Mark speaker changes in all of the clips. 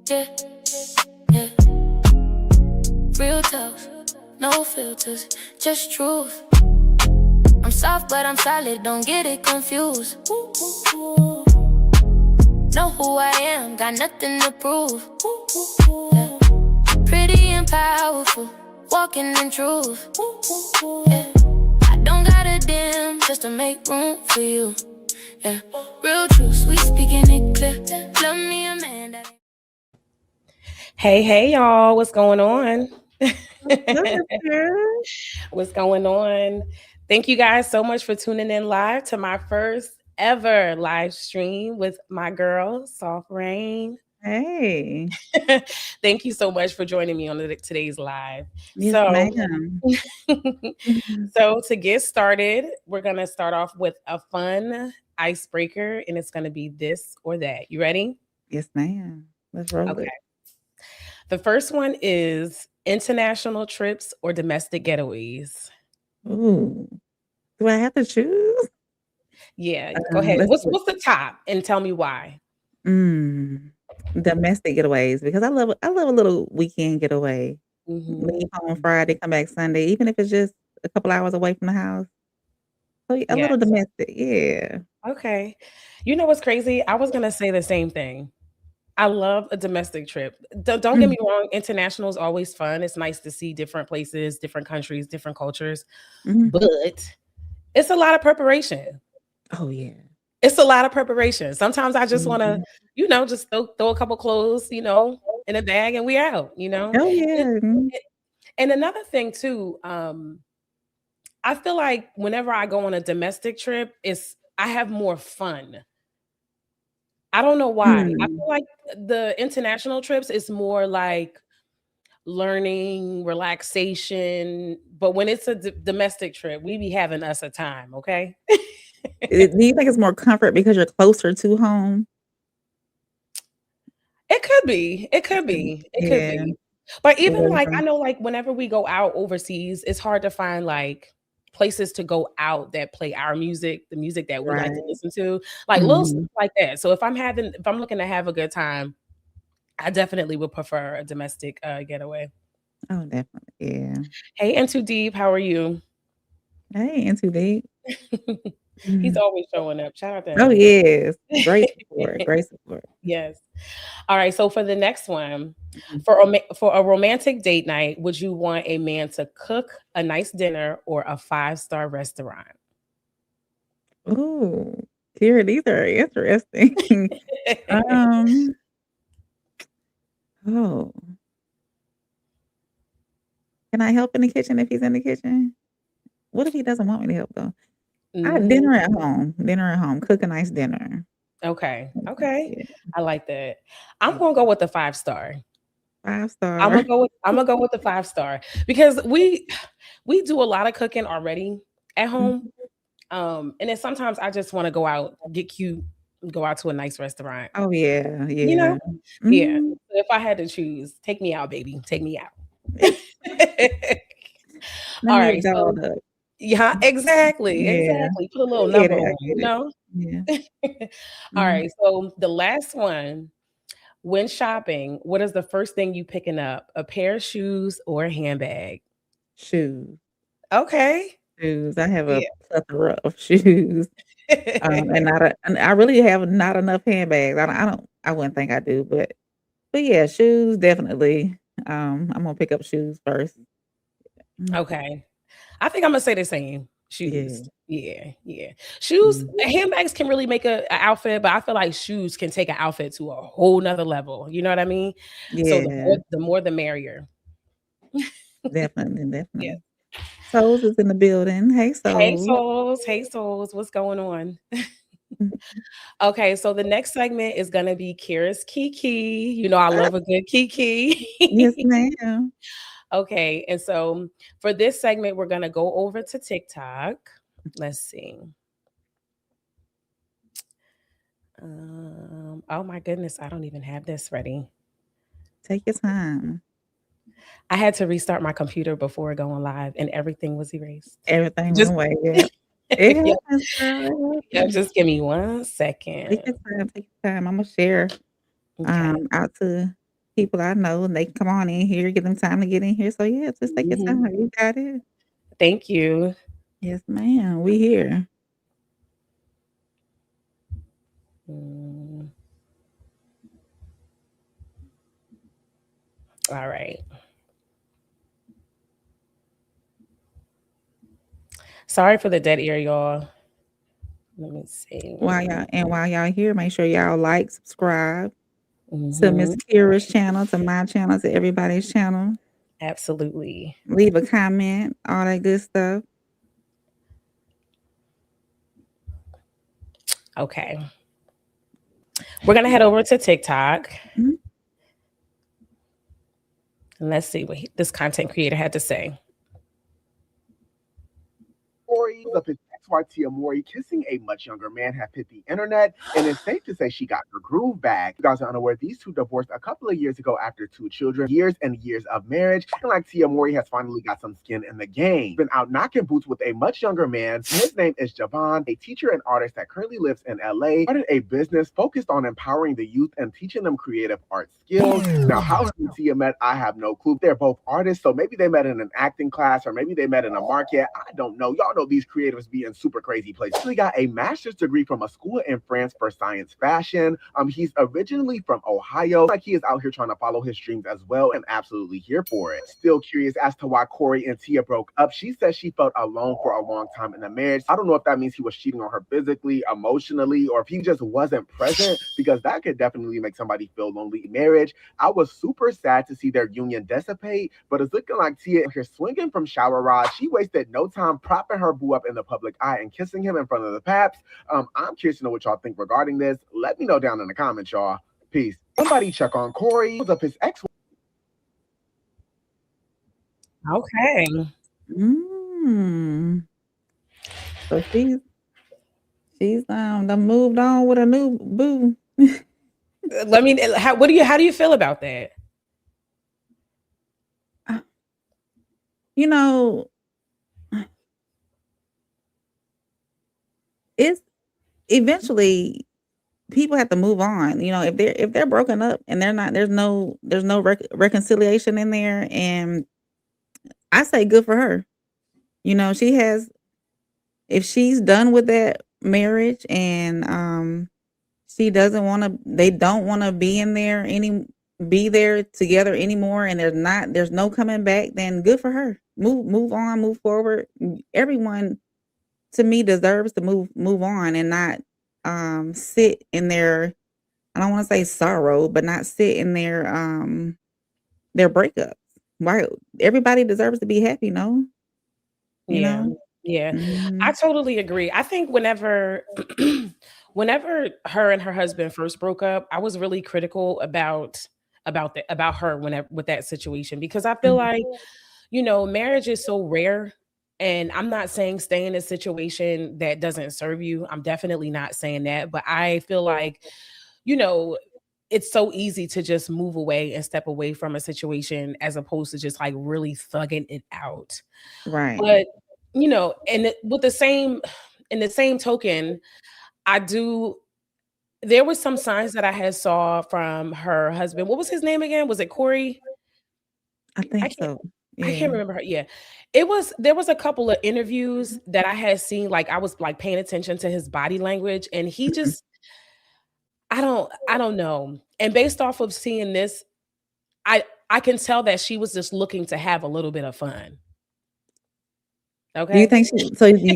Speaker 1: Yeah, yeah. Real tough, no filters, just truth. I'm soft, but I'm solid, don't get it confused. Know who I am, got nothing to prove. Yeah. Pretty and powerful, walking in truth. Yeah. I don't gotta dim just to make room for you. Yeah. Real truth, we speaking it clear. Love me a man that ain't.
Speaker 2: Hey, y'all. What's going on?
Speaker 3: Good, girl.
Speaker 2: What's going on? Thank you guys so much for tuning in live to my first ever live stream with my girl, Soft Rain.
Speaker 3: Hey.
Speaker 2: Thank you so much for joining me on today's live.
Speaker 3: Yes,
Speaker 2: So,
Speaker 3: ma'am.
Speaker 2: so to get started, we're going to start off with a fun icebreaker, and it's going to be this or that. You ready?
Speaker 3: Yes, ma'am. Let's roll
Speaker 2: Okay.
Speaker 3: it.
Speaker 2: The first one is international trips or domestic getaways.
Speaker 3: Ooh. Do I have to choose?
Speaker 2: Yeah, go ahead.
Speaker 3: Let's
Speaker 2: What's
Speaker 3: do it.
Speaker 2: what's the top? And tell me why.
Speaker 3: Mm. Domestic getaways because I love a little weekend getaway.
Speaker 2: Hmm.
Speaker 3: Leave home Friday, come back Sunday, even if it's just a couple hours away from the house. So yeah, a little
Speaker 2: Yes.
Speaker 3: domestic, yeah.
Speaker 2: Okay. You know what's crazy? I was gonna say the same thing. I love a domestic trip. Don't get
Speaker 3: Mm.
Speaker 2: me wrong, international is always fun. It's nice to see different places, different countries, different cultures,
Speaker 3: Mhm.
Speaker 2: but it's a lot of preparation.
Speaker 3: Oh yeah.
Speaker 2: It's a lot of preparation. Sometimes I just want to,
Speaker 3: Mhm.
Speaker 2: just throw a couple clothes, in a bag and we out.
Speaker 3: Oh
Speaker 2: And,
Speaker 3: yeah. Mhm.
Speaker 2: and another thing too, I feel like whenever I go on a domestic trip, I have more fun. I don't know why. I
Speaker 3: Mm.
Speaker 2: feel like the international trips is more like learning, relaxation, but when it's a domestic trip, we be having us a time, okay?
Speaker 3: Do you think it's more comfort because you're closer to home?
Speaker 2: It could be. It could be. It could
Speaker 3: Yeah.
Speaker 2: be. But
Speaker 3: Get
Speaker 2: even
Speaker 3: away
Speaker 2: like I
Speaker 3: from
Speaker 2: know like whenever we go out overseas, it's hard to find like places to go out that play our music, the music that we like to
Speaker 3: right.
Speaker 2: listen to, like little stuff
Speaker 3: Mhm.
Speaker 2: like that. So if I'm looking to have a good time, I definitely would prefer a domestic getaway.
Speaker 3: Oh, definitely, yeah.
Speaker 2: Hey, and too deep, how are you?
Speaker 3: Hey, into deep.
Speaker 2: He's
Speaker 3: Mhm.
Speaker 2: always showing up. Shout out to
Speaker 3: Oh,
Speaker 2: him.
Speaker 3: yes. Great support, great support.
Speaker 2: Yes. All right. So for the next one,
Speaker 3: Mhm.
Speaker 2: for a romantic date night, would you want a man to cook a nice dinner or a 5-star restaurant?
Speaker 3: Ooh, Kira, these are interesting. Um, oh, can I help in the kitchen if he's in the kitchen? What if he doesn't want me to help, though?
Speaker 2: Hmm.
Speaker 3: Dinner at home, cook a nice dinner.
Speaker 2: Okay. Okay.
Speaker 3: Yeah,
Speaker 2: I like that. I'm
Speaker 3: yeah.
Speaker 2: gonna go with the 5-star.
Speaker 3: 5
Speaker 2: I'm
Speaker 3: star.
Speaker 2: gonna go with I'm gonna go with the 5-star because we do a lot of cooking already at home.
Speaker 3: Mhm.
Speaker 2: And then sometimes I just want to go out, get cute, go out to a nice restaurant.
Speaker 3: Oh, yeah,
Speaker 2: You know?
Speaker 3: yeah.
Speaker 2: Yeah.
Speaker 3: Mhm.
Speaker 2: If I had to choose, take me out, baby. Take me out.
Speaker 3: Let
Speaker 2: All
Speaker 3: me
Speaker 2: right.
Speaker 3: get
Speaker 2: So,
Speaker 3: dolled up.
Speaker 2: yeah, exactly.
Speaker 3: Yeah,
Speaker 2: Exactly. Put a
Speaker 3: I
Speaker 2: little
Speaker 3: get
Speaker 2: number
Speaker 3: it,
Speaker 2: on
Speaker 3: I
Speaker 2: it,
Speaker 3: get it. Yeah.
Speaker 2: All
Speaker 3: Mhm.
Speaker 2: right. So, the last one, when shopping, what is the first thing you picking up? A pair of shoes or a handbag?
Speaker 3: Shoes.
Speaker 2: Okay.
Speaker 3: Shoes. I have a
Speaker 2: Yeah.
Speaker 3: plethora of shoes, and I really have not enough handbags. I wouldn't think I do, but yeah, shoes definitely. I'm gonna pick up shoes first. Mm,
Speaker 2: Okay. I think I'm gonna say the same.
Speaker 3: yeah.
Speaker 2: Shoes. Yeah, yeah. Shoes,
Speaker 3: Mhm.
Speaker 2: handbags can really make a outfit, but I feel like shoes can take an outfit to a whole nother level. You know what I mean? So
Speaker 3: Yeah,
Speaker 2: the more the merrier.
Speaker 3: definitely,
Speaker 2: Yeah.
Speaker 3: definitely. Souls is in the building. Hey,
Speaker 2: Hey
Speaker 3: Souls.
Speaker 2: souls, hey souls, what's going on?
Speaker 3: Mhm.
Speaker 2: Okay, so the next segment is gonna be Kira's Kiki. You know, I
Speaker 3: Ah,
Speaker 2: love a good Kiki.
Speaker 3: yes, ma'am.
Speaker 2: Okay, and so for this segment, we're gonna go over to TikTok. Let's see. Oh my goodness, I don't even have this ready.
Speaker 3: Take your time.
Speaker 2: I had to restart my computer before going live and everything was erased.
Speaker 3: Everything went
Speaker 2: Just
Speaker 3: away. Yeah, it
Speaker 2: yeah,
Speaker 3: happens, girl. It
Speaker 2: yeah,
Speaker 3: happens.
Speaker 2: just give me one
Speaker 3: Take
Speaker 2: second.
Speaker 3: your time. Take your time. I'm gonna share
Speaker 2: Okay.
Speaker 3: out to. people I know, and they can come on in here, give them time to get in here. So yeah, just take your
Speaker 2: Mhm.
Speaker 3: time. You got it.
Speaker 2: Thank you.
Speaker 3: Yes, ma'am. We here.
Speaker 2: Mm. All right. Sorry for the dead ear, y'all. Let me see.
Speaker 3: While y'all here, make sure y'all like, subscribe to Miss
Speaker 2: Mhm.
Speaker 3: Kira's channel, to my channel, to everybody's channel.
Speaker 2: Absolutely.
Speaker 3: Leave a comment, all that good stuff.
Speaker 2: Okay. We're gonna head over to TikTok
Speaker 3: Mhm.
Speaker 2: and let's see what this content creator had to say.
Speaker 4: Mowry of his ex-wife Tia Mowry kissing a much younger man have hit the internet, and it's safe to say she got her groove back. You guys are unaware, these two divorced a couple of years ago after 2 children, years and years of marriage, and like Tia Mowry has finally got some skin in the game. Been out knocking boots with a much younger man. His name is Javon, a teacher and artist that currently lives in LA. Started a business focused on empowering the youth and teaching them creative art skills. Now, how he and Tia met, I have no clue. They're both artists, so maybe they met in an acting class, or maybe they met in a market. I don't know. Y'all know these creatives be in super crazy places. He got a master's degree from a school in France for science fashion. He's originally from Ohio. Like, he is out here trying to follow his dreams as well, and absolutely here for it. Still curious as to why Corey and Tia broke up. She says she felt alone for a long time in the marriage. I don't know if that means he was cheating on her physically, emotionally, or if he just wasn't present, because that could definitely make somebody feel lonely in marriage. I was super sad to see their union dissipate, but it's looking like Tia here swinging from shower rod. She wasted no time propping her boo up in the public eye and kissing him in front of the paps. I'm curious to know what y'all think regarding this. Let me know down in the comments, y'all. Peace. Somebody check on Corey of his ex.
Speaker 2: Okay.
Speaker 3: Mm. So she's done moved on with a new boo.
Speaker 2: Let me how do you feel about that?
Speaker 3: You know, it's eventually people have to move on. You know, if they're broken up and they're not, there's no reconciliation in there, and I say good for her. You know, she has, if she's done with that marriage, and she doesn't want to, they don't want to be there together anymore, and there's no coming back, then good for her. Move on, move forward. Everyone, to me, deserves to move on, and not sit in their, I don't want to say sorrow, but not sit in their breakups. Why? Everybody deserves to be happy, no? You
Speaker 2: Yeah.
Speaker 3: know?
Speaker 2: Yeah. I
Speaker 3: Mhm.
Speaker 2: totally agree. I think whenever whenever her and her husband first broke up, I was really critical about her whenever with that situation, because I feel
Speaker 3: Mhm.
Speaker 2: like, marriage is so rare. And I'm not saying stay in a situation that doesn't serve you. I'm definitely not saying that. But I feel like, you know, it's so easy to just move away and step away from a situation as opposed to just like really thugging it out.
Speaker 3: Right.
Speaker 2: But, with the same in the same token, I do there was some signs that I had saw from her husband. What was his name again? Was it Corey?
Speaker 3: I
Speaker 2: I
Speaker 3: think
Speaker 2: can't
Speaker 3: so.
Speaker 2: I
Speaker 3: Yeah.
Speaker 2: can't remember her. Yeah. There was a couple of interviews that I had seen, like I was like paying attention to his body language, and he
Speaker 3: Mhm.
Speaker 2: just I don't know. And based off of seeing this, I can tell that she was just looking to have a little bit of fun.
Speaker 3: Do you
Speaker 2: Okay?
Speaker 3: think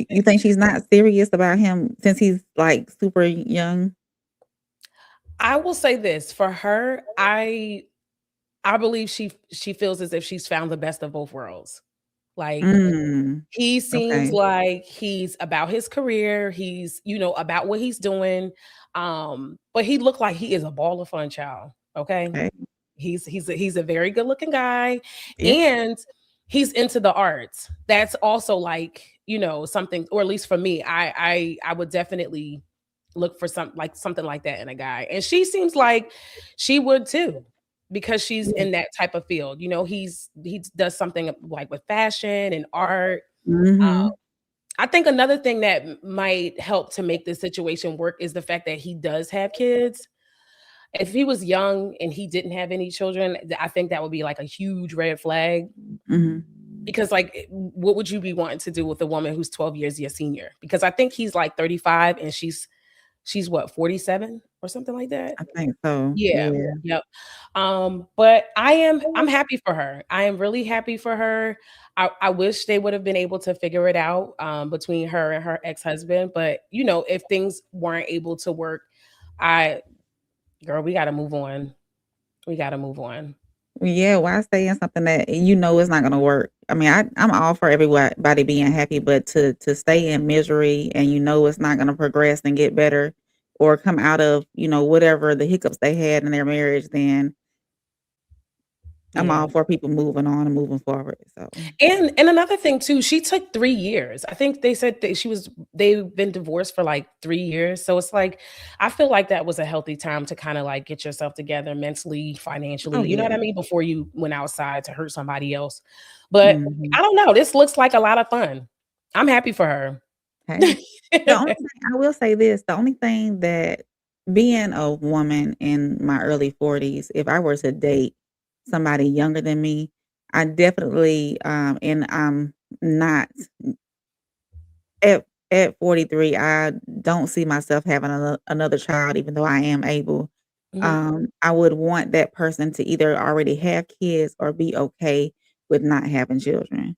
Speaker 3: you think she's not serious about him since he's, like, super young?
Speaker 2: I will say this, for her, I believe she feels as if she's found the best of both worlds. Like,
Speaker 3: Mm,
Speaker 2: he seems
Speaker 3: okay,
Speaker 2: like he's about his career, he's, about what he's doing, but he looked like he is a ball of fun, child, okay?
Speaker 3: okay.
Speaker 2: He's a very good-looking guy,
Speaker 3: Yeah.
Speaker 2: and he's into the arts. That's also, like, something, or at least for me, I would definitely look for something like that in a guy, and she seems like she would too, because she's
Speaker 3: Yeah.
Speaker 2: in that type of field. He does something like with fashion and art.
Speaker 3: Mhm.
Speaker 2: I think another thing that might help to make this situation work is the fact that he does have kids. If he was young and he didn't have any children, I think that would be like a huge red flag.
Speaker 3: Mhm.
Speaker 2: Because like, what would you be wanting to do with a woman who's 12 years your senior? Because I think he's like 35 and she's what, 47 or something like that.
Speaker 3: I think so.
Speaker 2: Yeah.
Speaker 3: Yeah.
Speaker 2: Yep. But I'm happy for her. I am really happy for her. I wish they would have been able to figure it out between her and her ex-husband. But you know, if things weren't able to work, I girl, we gotta move on. We gotta move on.
Speaker 3: Yeah, why stay in something that you know is not gonna work? I mean, I'm all for everybody being happy, but to stay in misery and you know it's not gonna progress and get better or come out of, whatever the hiccups they had in their marriage, then I'm
Speaker 2: Yeah.
Speaker 3: all for people moving on and moving forward. So
Speaker 2: And another thing too, she took 3 years. I think they said that they've been divorced for like 3 years. So it's like I feel like that was a healthy time to kind of like get yourself together mentally, financially,
Speaker 3: oh
Speaker 2: you know what I
Speaker 3: yeah.
Speaker 2: mean, before you went outside to hurt somebody else. But
Speaker 3: Mhm.
Speaker 2: I don't know, this looks like a lot of fun. I'm happy for her.
Speaker 3: Hey. The only thing I will say this, the only thing that being a woman in my early 40s, if I were to date somebody younger than me, I definitely, and I'm not at 43, I don't see myself having another child, even though I am able.
Speaker 2: Mhm.
Speaker 3: I would want that person to either already have kids or be okay with not having children.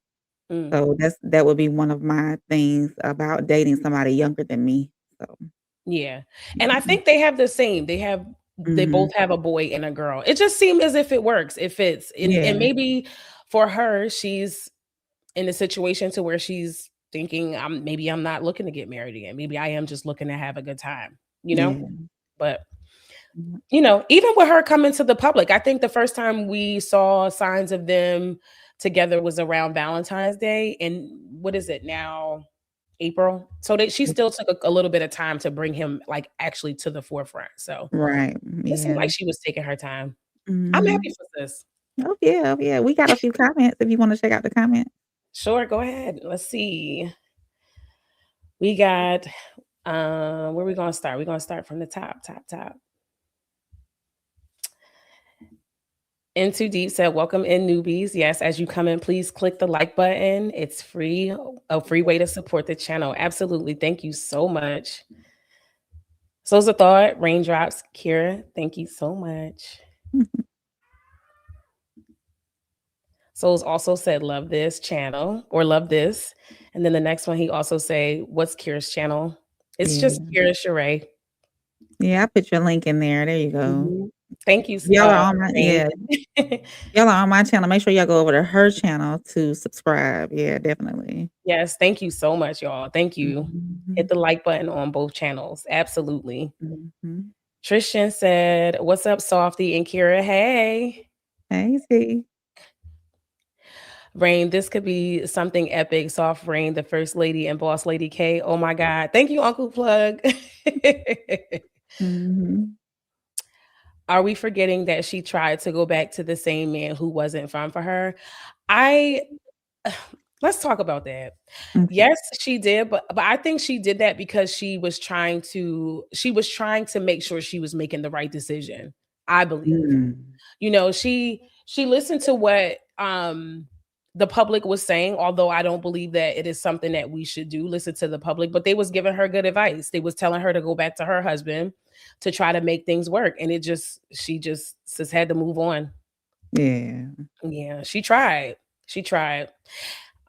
Speaker 2: Mm.
Speaker 3: So that would be one of my things about dating somebody younger than me. So,
Speaker 2: Yeah. And I
Speaker 3: mhm.
Speaker 2: think they have the same. They both
Speaker 3: Mhm.
Speaker 2: have a boy and a girl. It just seemed as if it works. It fits. And
Speaker 3: Yeah.
Speaker 2: maybe for her, she's in a situation to where she's thinking, maybe I'm not looking to get married again. Maybe I am just looking to have a good time, you know?
Speaker 3: Yeah.
Speaker 2: But
Speaker 3: Mhm.
Speaker 2: even with her coming to the public, I think the first time we saw signs of them together was around Valentine's Day. And what is it now? April. So she still took a little bit of time to bring him like actually to the forefront. So
Speaker 3: Right.
Speaker 2: it seemed
Speaker 3: Yeah.
Speaker 2: like she was taking her time. I'm happy
Speaker 3: Mhm.
Speaker 2: for this.
Speaker 3: Oh, yeah. Oh, yeah. We got a few comments if you wanna check out the comments.
Speaker 2: Sure, go ahead. Let's see. We got where we gonna start? We're gonna start from the top. In Too Deep said, welcome in newbies. Yes, as you come in, please click the like button. It's free, a free way to support the channel. Absolutely. Thank you so much. So's a thought, raindrops, Kira. Thank you so much. So's also said, love this channel or love this. And then the next one, he also say, what's Kira's channel? It's just
Speaker 3: Yeah.
Speaker 2: Kira Sheree.
Speaker 3: Yeah, I put your link in there. There you go.
Speaker 2: Mhm. Thank you,
Speaker 3: Y'all are on my
Speaker 2: Rain.
Speaker 3: yeah. Y'all are on my channel. Make sure y'all go over to her channel to subscribe. Yeah, definitely.
Speaker 2: Yes, thank you so much, y'all. Thank you. Hit
Speaker 3: Mhm.
Speaker 2: the like button on both channels. Absolutely.
Speaker 3: Mhm.
Speaker 2: Tristan said, what's up, Softy and Kira? Hey.
Speaker 3: Hey, see.
Speaker 2: Rain, this could be something epic. Soft Rain, the first lady and boss lady K. Oh my God. Thank you, Uncle Plug.
Speaker 3: Mhm.
Speaker 2: Are we forgetting that she tried to go back to the same man who wasn't fun for her? I let's talk about that.
Speaker 3: Okay.
Speaker 2: Yes, she did, but I think she did that because she was trying to make sure she was making the right decision. I believe.
Speaker 3: Mm.
Speaker 2: She listened to what the public was saying, although I don't believe that it is something that we should do, listen to the public, but they was giving her good advice. They was telling her to go back to her husband to try to make things work. And she just had to move on.
Speaker 3: Yeah.
Speaker 2: Yeah, she tried. She tried.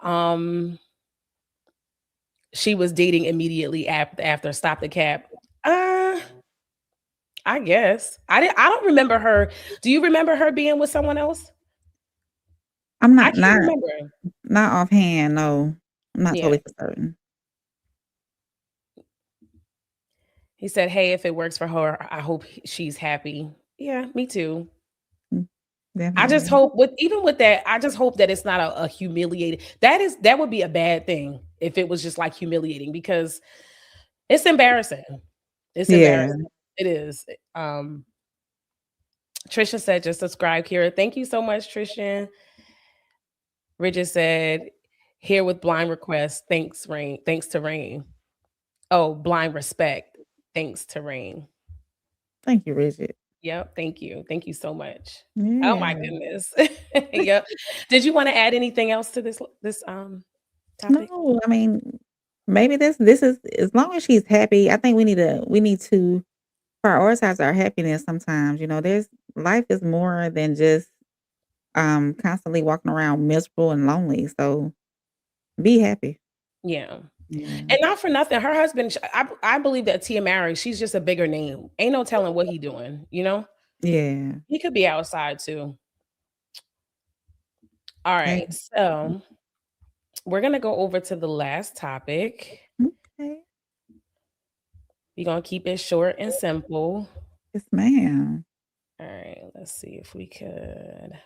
Speaker 2: Um, she was dating immediately after Stop the Cap. Uh, I guess. I don't remember her. Do you remember her being with someone else?
Speaker 3: I'm
Speaker 2: I
Speaker 3: not
Speaker 2: can't
Speaker 3: not
Speaker 2: remember.
Speaker 3: not offhand, no. I'm not
Speaker 2: Yeah.
Speaker 3: totally for certain.
Speaker 2: He said, "Hey, if it works for her, I hope she's happy." Yeah, me too.
Speaker 3: Mm,
Speaker 2: I just
Speaker 3: definitely.
Speaker 2: hope with that, I just hope that it's not a humiliating. That would be a bad thing if it was just like humiliating because it's embarrassing. It's
Speaker 3: Yeah.
Speaker 2: embarrassing. It is. Um, Trisha said, just subscribe, Kira. Thank you so much, Trisha. Bridget said, here with blind request. Thanks, Rain. Thanks to Rain. Oh, blind respect. Thanks to Rain.
Speaker 3: Thank you, Bridget.
Speaker 2: Yep. Thank you. Thank you so much. Oh my
Speaker 3: Yeah.
Speaker 2: goodness. Yep. Did you want to add anything else to this topic?
Speaker 3: No, I mean, maybe this is as long as she's happy, I think we need to prioritize our happiness sometimes. There's life is more than just constantly walking around miserable and lonely. So be happy.
Speaker 2: Yeah.
Speaker 3: Yeah.
Speaker 2: And not for nothing, her husband, I believe that Tia Mowry, she's just a bigger name. Ain't no telling what he doing, you know?
Speaker 3: Yeah.
Speaker 2: He could be outside too. All
Speaker 3: Hey.
Speaker 2: right. So we're gonna go over to the last topic.
Speaker 3: Okay.
Speaker 2: We're gonna keep it short and simple.
Speaker 3: Yes, ma'am.
Speaker 2: All right, let's see if we could.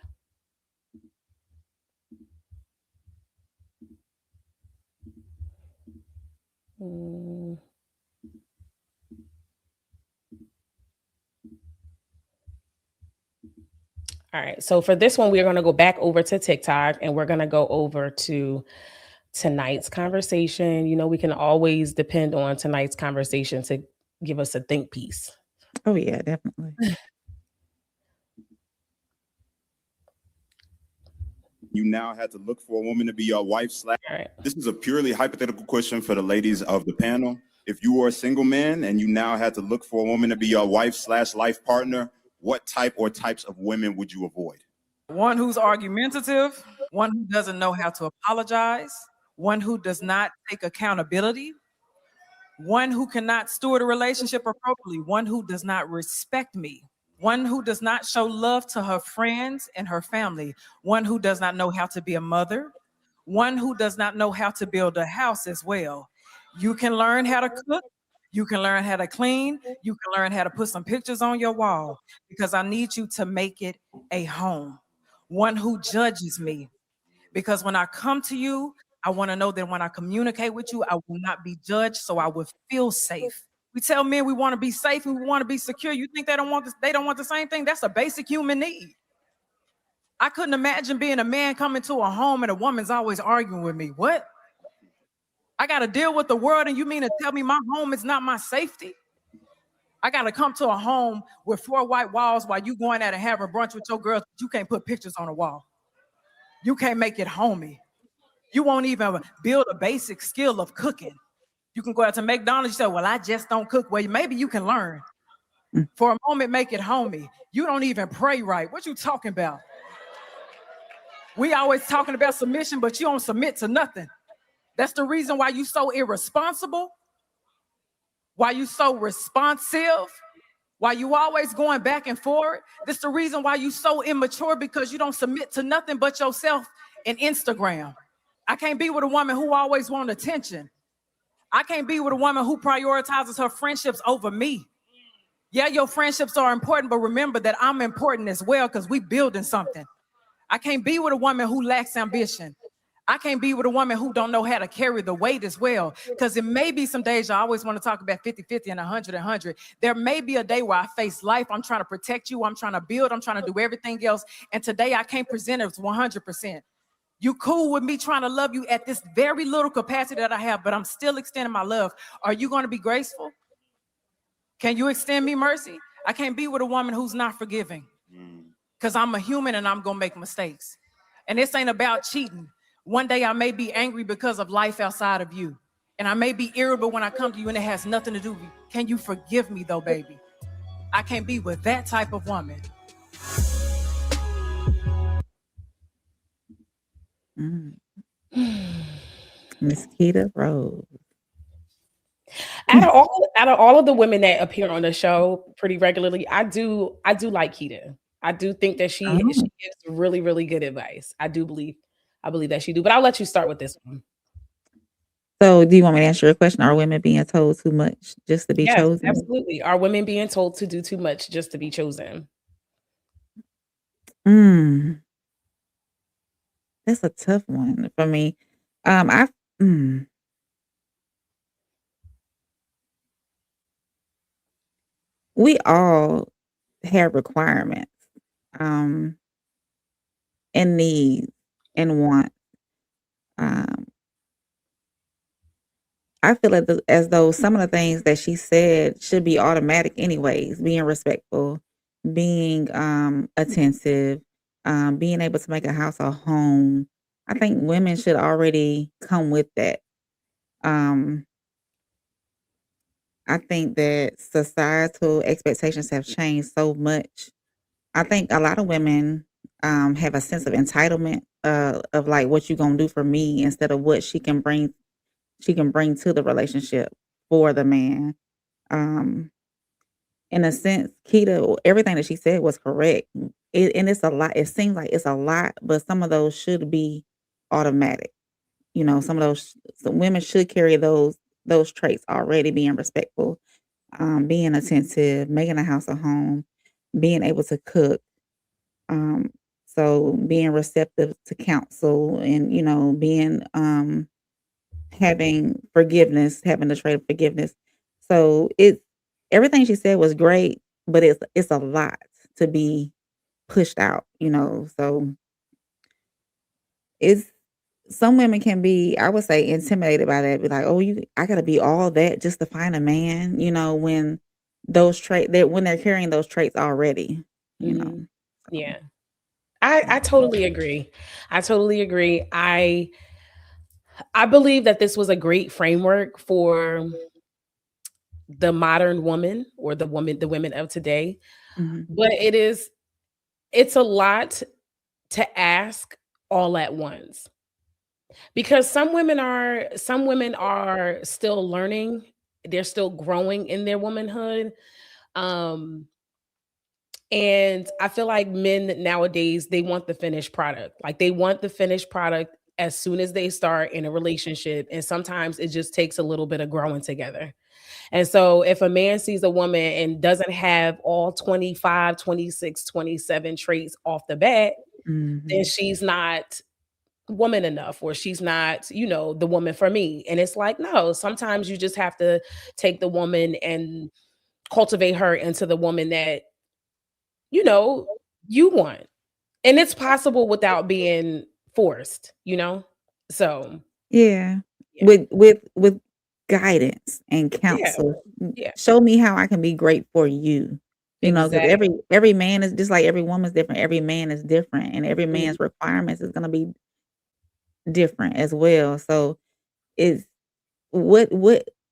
Speaker 2: Mm. All right, so for this one, we're going to go back over to TikTok and we're going to go over to tonight's conversation. We can always depend on tonight's conversation to give us a think piece.
Speaker 3: Oh yeah, definitely.
Speaker 5: You now had to look for a woman to be your wife.
Speaker 2: All right.
Speaker 5: This is a purely hypothetical question for the ladies of the panel. If you were a single man and you now had to look for a woman to be your wife/life partner, what type or types of women would you avoid?
Speaker 6: One who's argumentative, one who doesn't know how to apologize, one who does not take accountability, one who cannot steward a relationship appropriately, one who does not respect me, one who does not show love to her friends and her family, one who does not know how to be a mother, one who does not know how to build a house as well. You can learn how to cook. You can learn how to clean. You can learn how to put some pictures on your wall because I need you to make it a home. One who judges me because when I come to you, I want to know that when I communicate with you, I will not be judged, so I will feel safe. We tell men we want to be safe and we want to be secure. You think they don't want this? They don't want the same thing? That's a basic human need. I couldn't imagine being a man coming to a home and a woman's always arguing with me. What? I got to deal with the world, and you mean to tell me my home is not my safety? I got to come to a home with 4 white walls while you going out and having brunch with your girls. You can't put pictures on the wall. You can't make it homey. You won't even build a basic skill of cooking. You can go out to McDonald's. You say, well, I just don't cook. Well, maybe you can learn. For a moment, make it homey. You don't even pray right. What you talking about? We always talking about submission, but you don't submit to nothing. That's the reason why you so irresponsible, why you so responsive, why you always going back and forth. That's the reason why you so immature, because you don't submit to nothing but yourself and Instagram. I can't be with a woman who always wants attention. I can't be with a woman who prioritizes her friendships over me. Yeah, your friendships are important, but remember that I'm important as well because we building something. I can't be with a woman who lacks ambition. I can't be with a woman who don't know how to carry the weight as well, because it may be some days I always want to talk about 50-50 and 100-100. There may be a day where I face life. I'm trying to protect you. I'm trying to build. I'm trying to do everything else. And today I can't present it as 100%. You cool with me trying to love you at this very little capacity that I have, but I'm still extending my love. Are you going to be graceful? Can you extend me mercy? I can't be with a woman who's not forgiving, because I'm a human and I'm going to make mistakes. And this ain't about cheating. One day I may be angry because of life outside of you. And I may be irritable when I come to you and it has nothing to do with you. Can you forgive me though, baby? I can't be with that type of woman.
Speaker 3: Miss Keita Rose.
Speaker 2: Out of all of the women that appear on the show pretty regularly, I do like Keita. I do think that she gives really, really good advice. I believe that she do, but I'll let you start with this one.
Speaker 3: So do you want me to answer your question? Are women being told too much just to be chosen?
Speaker 2: Absolutely. Are women being told to do too much just to be chosen?
Speaker 3: That's a tough one for me. We all have requirements, and needs and wants. I feel as though some of the things that she said should be automatic anyways, being respectful, being attentive, being able to make a house a home. I think women should already come with that. Um, I think that societal expectations have changed so much. I think a lot of women have a sense of entitlement of like what you gonna do for me instead of what she can bring to the relationship for the man. Um, in a sense, Keita, everything that she said was correct. And it's a lot. It seems like it's a lot, but some of those should be automatic. Some of some women should carry those traits already: being respectful, being attentive, making a house a home, being able to cook. Um, so being receptive to counsel, and being having forgiveness, having the trait of forgiveness. So it's everything she said was great, but it's a lot to be pushed out. So it's some women can be, I would say, intimidated by that. Be like, oh, I gotta be all that just to find a man, when when they're carrying those traits already, you know.
Speaker 2: Mhm.
Speaker 3: So,
Speaker 2: Yeah. I totally agree. I totally agree. I believe that this was a great framework for the modern woman or the women of today.
Speaker 3: mhm,
Speaker 2: But it's a lot to ask all at once. Because some women are still learning. They're still growing in their womanhood. Um And I feel like men nowadays, they want the finished product. Like they want the finished product as soon as they start in a relationship. And sometimes it just takes a little bit of growing together. And so if a man sees a woman and doesn't have all 25, 26, 27 traits off the bat, then
Speaker 3: mhm.
Speaker 2: she's not woman enough, or she's not, the woman for me. And it's like, no, sometimes you just have to take the woman and cultivate her into the woman that, you know, you want. And it's possible without being forced? So,
Speaker 3: Yeah.
Speaker 2: yeah.
Speaker 3: With guidance and
Speaker 2: Yeah.
Speaker 3: counsel.
Speaker 2: Yeah.
Speaker 3: Show me how I can be great for you. Because
Speaker 2: Exactly.
Speaker 3: every man is just like every woman's different. Every man is different, and every
Speaker 2: Mhm.
Speaker 3: man's requirements is gonna be different as well. So it's what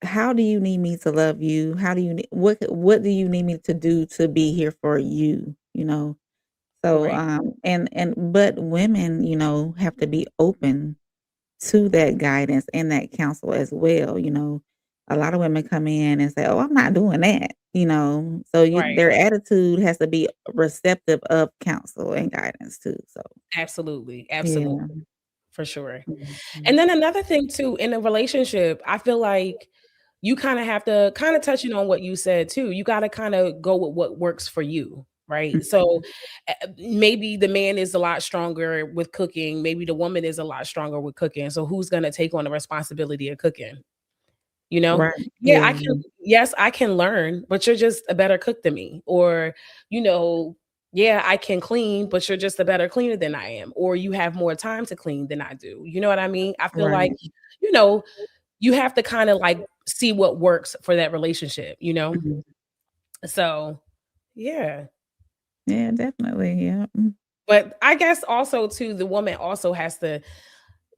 Speaker 3: how do you need me to love you? How do you what do you need me to do to be here for you? So
Speaker 2: Right.
Speaker 3: and but women, have to be open to that guidance and that counsel as well. A lot of women come in and say, "Oh, I'm not doing that." So
Speaker 2: Right.
Speaker 3: their attitude has to be receptive of counsel and guidance too. So
Speaker 2: Absolutely. Absolutely.
Speaker 3: yeah.
Speaker 2: For sure.
Speaker 3: Mhm.
Speaker 2: And then another thing too, in a relationship, I feel like you kind of have to kind of touching on what you said too. You got to kind of go with what works for you, right? So
Speaker 3: Mhm.
Speaker 2: maybe the man is a lot stronger with cooking, maybe the woman is a lot stronger with cooking. So who's going to take on the responsibility of cooking? You know?
Speaker 3: Right.
Speaker 2: Yeah,
Speaker 3: Yeah.
Speaker 2: yes, I can learn, but you're just a better cook than me. Or, you know, yeah, I can clean, but you're just a better cleaner than I am. Or you have more time to clean than I do. You know what I mean? I feel like,
Speaker 3: Right.
Speaker 2: you know, you have to kind of like see what works for that relationship?
Speaker 3: Mhm.
Speaker 2: So, yeah.
Speaker 3: Yeah, definitely. Yeah.
Speaker 2: But I guess also too, the woman also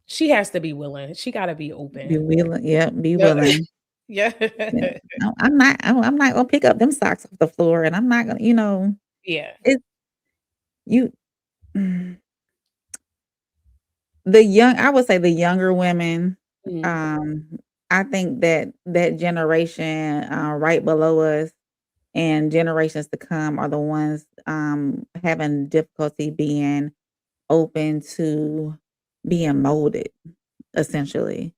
Speaker 2: she has to be willing. She got to be
Speaker 3: Be
Speaker 2: open.
Speaker 3: willing. Yeah, be
Speaker 2: Yeah.
Speaker 3: willing.
Speaker 2: Yeah.
Speaker 3: Yeah. No, I'm not gonna pick up them socks off the floor, and I'm not gonna.
Speaker 2: Yeah.
Speaker 3: It's you. mm, I would say the younger women.
Speaker 2: Mhm.
Speaker 3: Um, I think that generation right below us and generations to come are the ones having difficulty being open to being molded, essentially.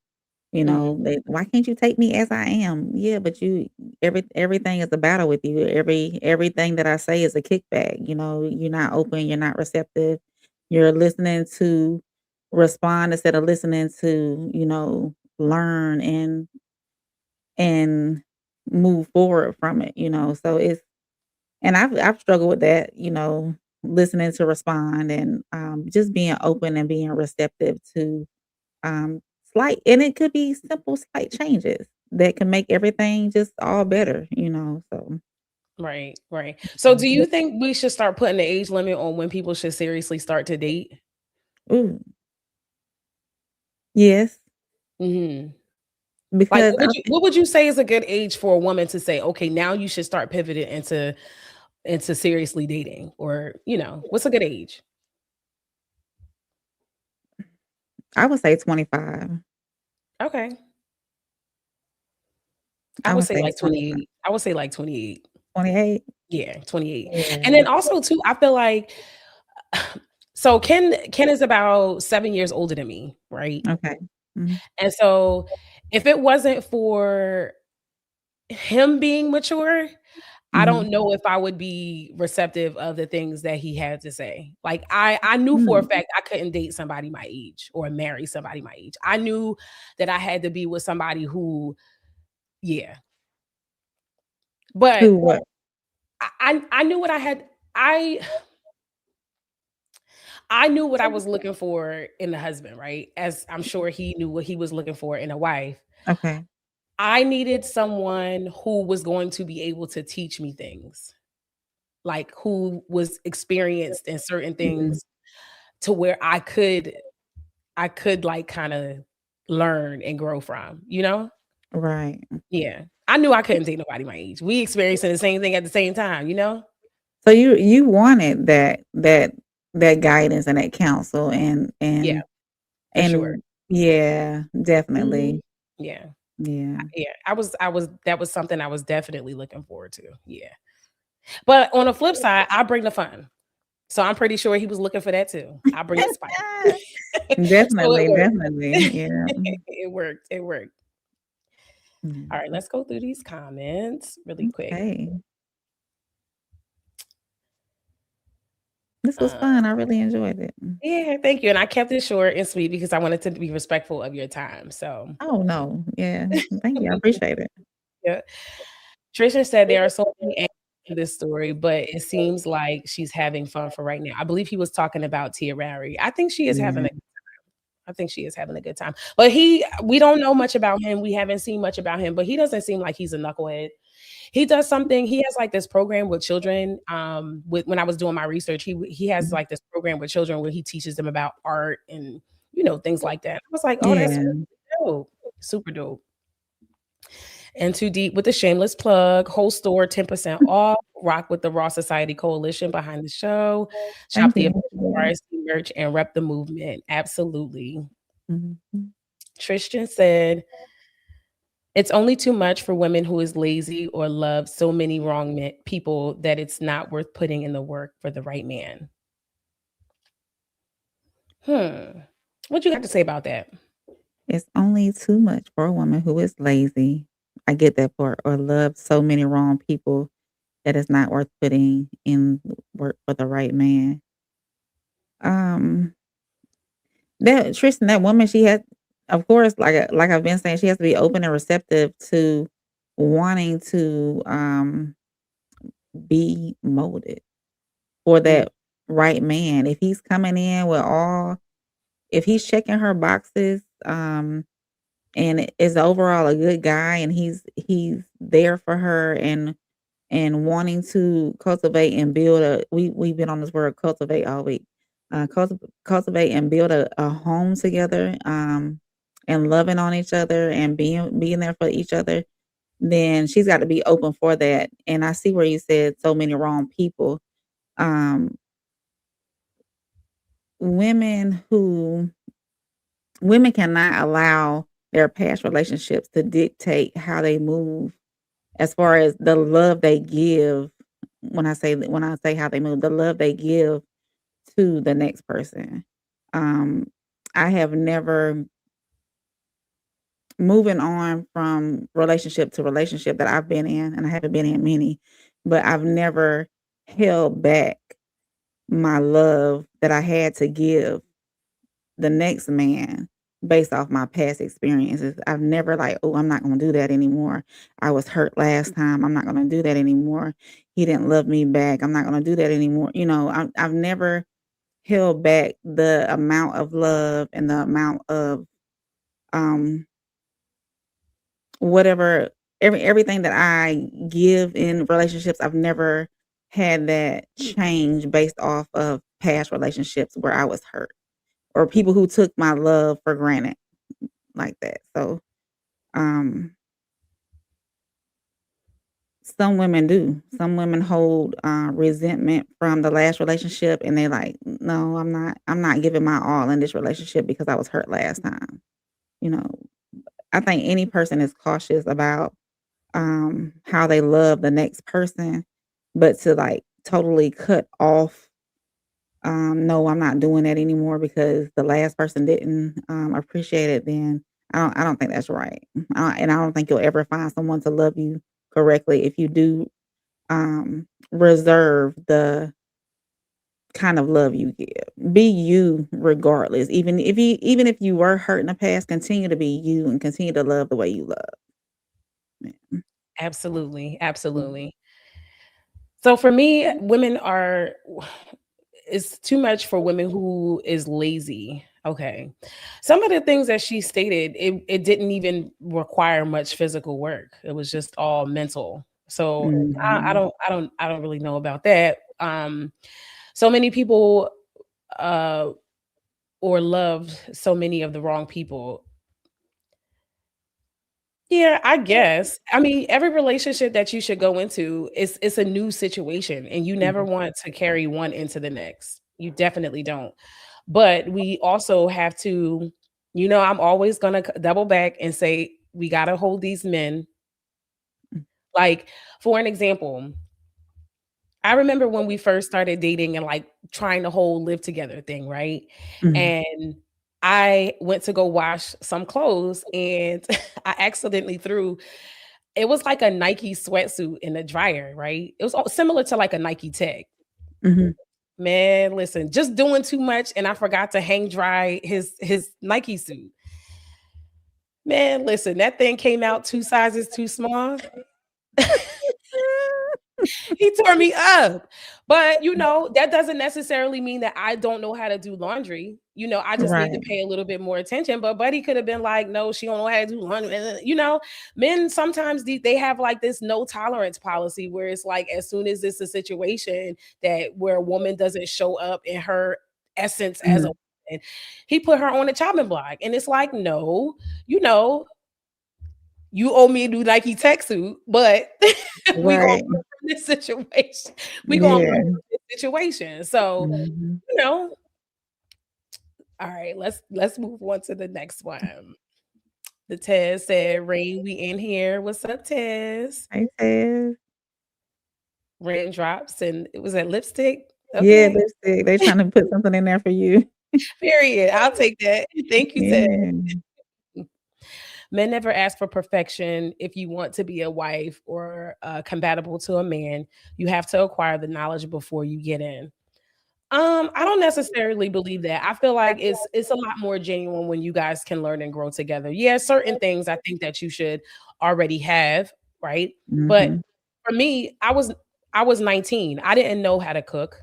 Speaker 2: Mhm.
Speaker 3: Why can't you take me as I am? Yeah, but everything is a battle with you. Everything that I say is a kickback. You're not open, you're not receptive. You're listening to respond instead of listening to, learn and move forward from it. So and I've struggled with that, listening to respond and just being open and being receptive to slight, and it could be simple slight changes that can make everything just all better. So
Speaker 2: Right, right. So do you think we should start putting the age limit on when people should seriously start to date?
Speaker 3: Ooh, yes,
Speaker 2: Mhm. Like,
Speaker 3: because
Speaker 2: what would you say is a good age for a woman to say, "Okay, now you should start pivoting into seriously dating," or, what's a good age?
Speaker 3: I would say 25.
Speaker 2: Okay. I
Speaker 3: I
Speaker 2: would
Speaker 3: would
Speaker 2: say
Speaker 3: say
Speaker 2: like
Speaker 3: 25.
Speaker 2: 28. I would say like 28.
Speaker 3: 28?
Speaker 2: Yeah, 28. And
Speaker 3: Yeah.
Speaker 2: then also too, I feel like so Ken is about 7 years older than me, right?
Speaker 3: Okay. Mhm.
Speaker 2: And so if it wasn't for him being mature, I
Speaker 3: Mhm.
Speaker 2: don't know if I would be receptive of the things that he had to say. Like I knew for a
Speaker 3: Mm.
Speaker 2: fact I couldn't date somebody my age or marry somebody my age. I knew that I had to be with somebody who, yeah. But
Speaker 3: Who what?
Speaker 2: I knew what I had. I I knew what I was looking for in a husband, right? As I'm sure he knew what he was looking for in a wife.
Speaker 3: Okay.
Speaker 2: I needed someone who was going to be able to teach me things, like who was experienced in certain
Speaker 3: Mhm.
Speaker 2: things to where I could like kind of learn and grow from, you know?
Speaker 3: Right.
Speaker 2: Yeah. I knew I couldn't date nobody my age. We experiencing the same thing at the same time, you know?
Speaker 3: So you wanted that guidance and that counsel
Speaker 2: Yeah,
Speaker 3: and
Speaker 2: for sure.
Speaker 3: and yeah,
Speaker 2: Mhm.
Speaker 3: definitely.
Speaker 2: Yeah.
Speaker 3: Yeah.
Speaker 2: Yeah. I was that was something I was definitely looking forward to. Yeah. But on the flip side, I bring the fun. So I'm pretty sure he was looking for that too. I bring the spice. So it
Speaker 3: Definitely,
Speaker 2: worked.
Speaker 3: definitely. Yeah.
Speaker 2: It worked. It worked. All
Speaker 3: Mhm.
Speaker 2: right, let's go through these comments really quick.
Speaker 3: Okay. This was
Speaker 2: Uh,
Speaker 3: fun. I really enjoyed it.
Speaker 2: yeah, thank you. And I kept it short and sweet because I wanted to be respectful of your time. So,
Speaker 3: Oh, no. Yeah. Thank you. I appreciate it.
Speaker 2: yeah. Trisha said there are so many angles to this story, but it seems like she's having fun for right now. I believe he was talking about Tia Mowry.
Speaker 3: Yeah.
Speaker 2: I think she is having a good time. But we don't know much about him. We haven't seen much about him, but he doesn't seem like he's a knucklehead. He does something. He has like this program with children. With when I was doing my research, he has
Speaker 3: Mhm.
Speaker 2: like this program with children where he teaches them about art and things like that. I was like, oh, that's
Speaker 3: Yeah.
Speaker 2: dope, super dope. And Too Deep with the shameless plug. Whole store 10% off. Rock with the Raw Society Coalition behind the show. Shop
Speaker 3: Thank
Speaker 2: the
Speaker 3: you.
Speaker 2: official RSC merch and rep the movement. Absolutely.
Speaker 3: Mhm.
Speaker 2: Tristan said, it's only too much for women who is lazy or love so many wrong people that it's not worth putting in the work for the right man. What you have to say about that?
Speaker 3: It's only too much for a woman who is lazy. I get that part. Or loves so many wrong people that it's not worth putting in work for the right man. Um, that Tristan, that woman, she has, of course, like I've been saying, she has to be open and receptive to wanting to be molded for
Speaker 2: Mm,
Speaker 3: that right man. If he's coming in with if he's checking her boxes, and is overall a good guy, and he's there for her and wanting to cultivate and build we've been on this word cultivate all week. Cultivate and build a home together, and loving on each other and being there for each other, then she's got to be open for that. And I see where you said so many wrong people. Um, women who women cannot allow their past relationships to dictate how they move as far as the love they give. When I say how they move, the love they give to the next person. Um, I have never moving on from relationship to relationship that I've been in, and I haven't been in many, but I've never held back my love that I had to give the next man based off my past experiences. I've never like, "Oh, I'm not gonna do that anymore. I was hurt last time. I'm not gonna do that anymore. He didn't love me back. I'm not gonna do that anymore." I've never held back the amount of love and the amount of um whatever everything that I give in relationships, I've never had that change based off of past relationships where I was hurt or people who took my love for granted like that. So, um, some women do. Some women hold resentment from the last relationship, and they're like, "No, I'm not. I'm not giving my all in this relationship because I was hurt last time." You know, I think any person is cautious about how they love the next person, but to like totally cut off, no, I'm not doing that anymore because the last person didn't appreciate it, then I don't think that's right. And I don't think you'll ever find someone to love you correctly if you do reserve the kind of love you give. Be you regardless. Even if you were hurt in the past, continue to be you and continue to love the way you love. Yeah.
Speaker 2: Absolutely, absolutely. So for me, women are it's too much for women who is lazy. Okay. Some of the things that she stated, it didn't even require much physical work. It was just all mental. So
Speaker 3: Mhm.
Speaker 2: I don't really know about that. So many people uh or loved so many of the wrong people. Yeah, I guess. I mean, every relationship that you should go into is it's a new situation and you never
Speaker 3: Mhm.
Speaker 2: want to carry one into the next. You definitely don't. But we also have to, I'm always going to double back and say we got to hold these men. Like, for an example, I remember when we first started dating and like trying the whole live together thing, right?
Speaker 3: Mhm.
Speaker 2: And I went to go wash some clothes and I accidentally threw it was like a Nike sweatsuit in the dryer, right? It was similar to like a Nike tag.
Speaker 3: Mhm.
Speaker 2: Man, listen, just doing too much and I forgot to hang dry his Nike suit. Man, listen, that thing came out 2 sizes too small. He tore me up. But, that doesn't necessarily mean that I don't know how to do laundry. I just need to
Speaker 3: Right.
Speaker 2: pay a little bit more attention. But Buddy could have been like, no, she don't know how to do laundry. Men sometimes they have like this no tolerance policy where it's like as soon as it's a situation that where a woman doesn't show up in her essence as a
Speaker 3: Mhm.
Speaker 2: woman, he put her on the chopping block. And it's like, no, you know, you owe me a new Nike tech suit, but we gonna
Speaker 3: Right.
Speaker 2: learn from this situation. We gonna learn
Speaker 3: Yeah.
Speaker 2: from this situation. So,
Speaker 3: Mhm.
Speaker 2: you know, all right, let's move on to the next one. The Tez said, Rain, we in here. What's up, Tez?
Speaker 3: Hey, Taz.
Speaker 2: Raindrops and it was that lipstick.
Speaker 3: Yeah,
Speaker 2: Okay.
Speaker 3: lipstick. They trying to put something in there for you.
Speaker 2: Period. I'll take that. Thank you, Tez.
Speaker 3: Yeah.
Speaker 2: Men never ask for perfection. If you want to be a wife or compatible to a man, you have to acquire the knowledge before you get in. I don't necessarily believe that. I feel like it's a lot more genuine when you guys can learn and grow together. Yeah, certain things I think that you should already have, right? But
Speaker 3: Mhm.
Speaker 2: for me, I was 19. I didn't know how to cook.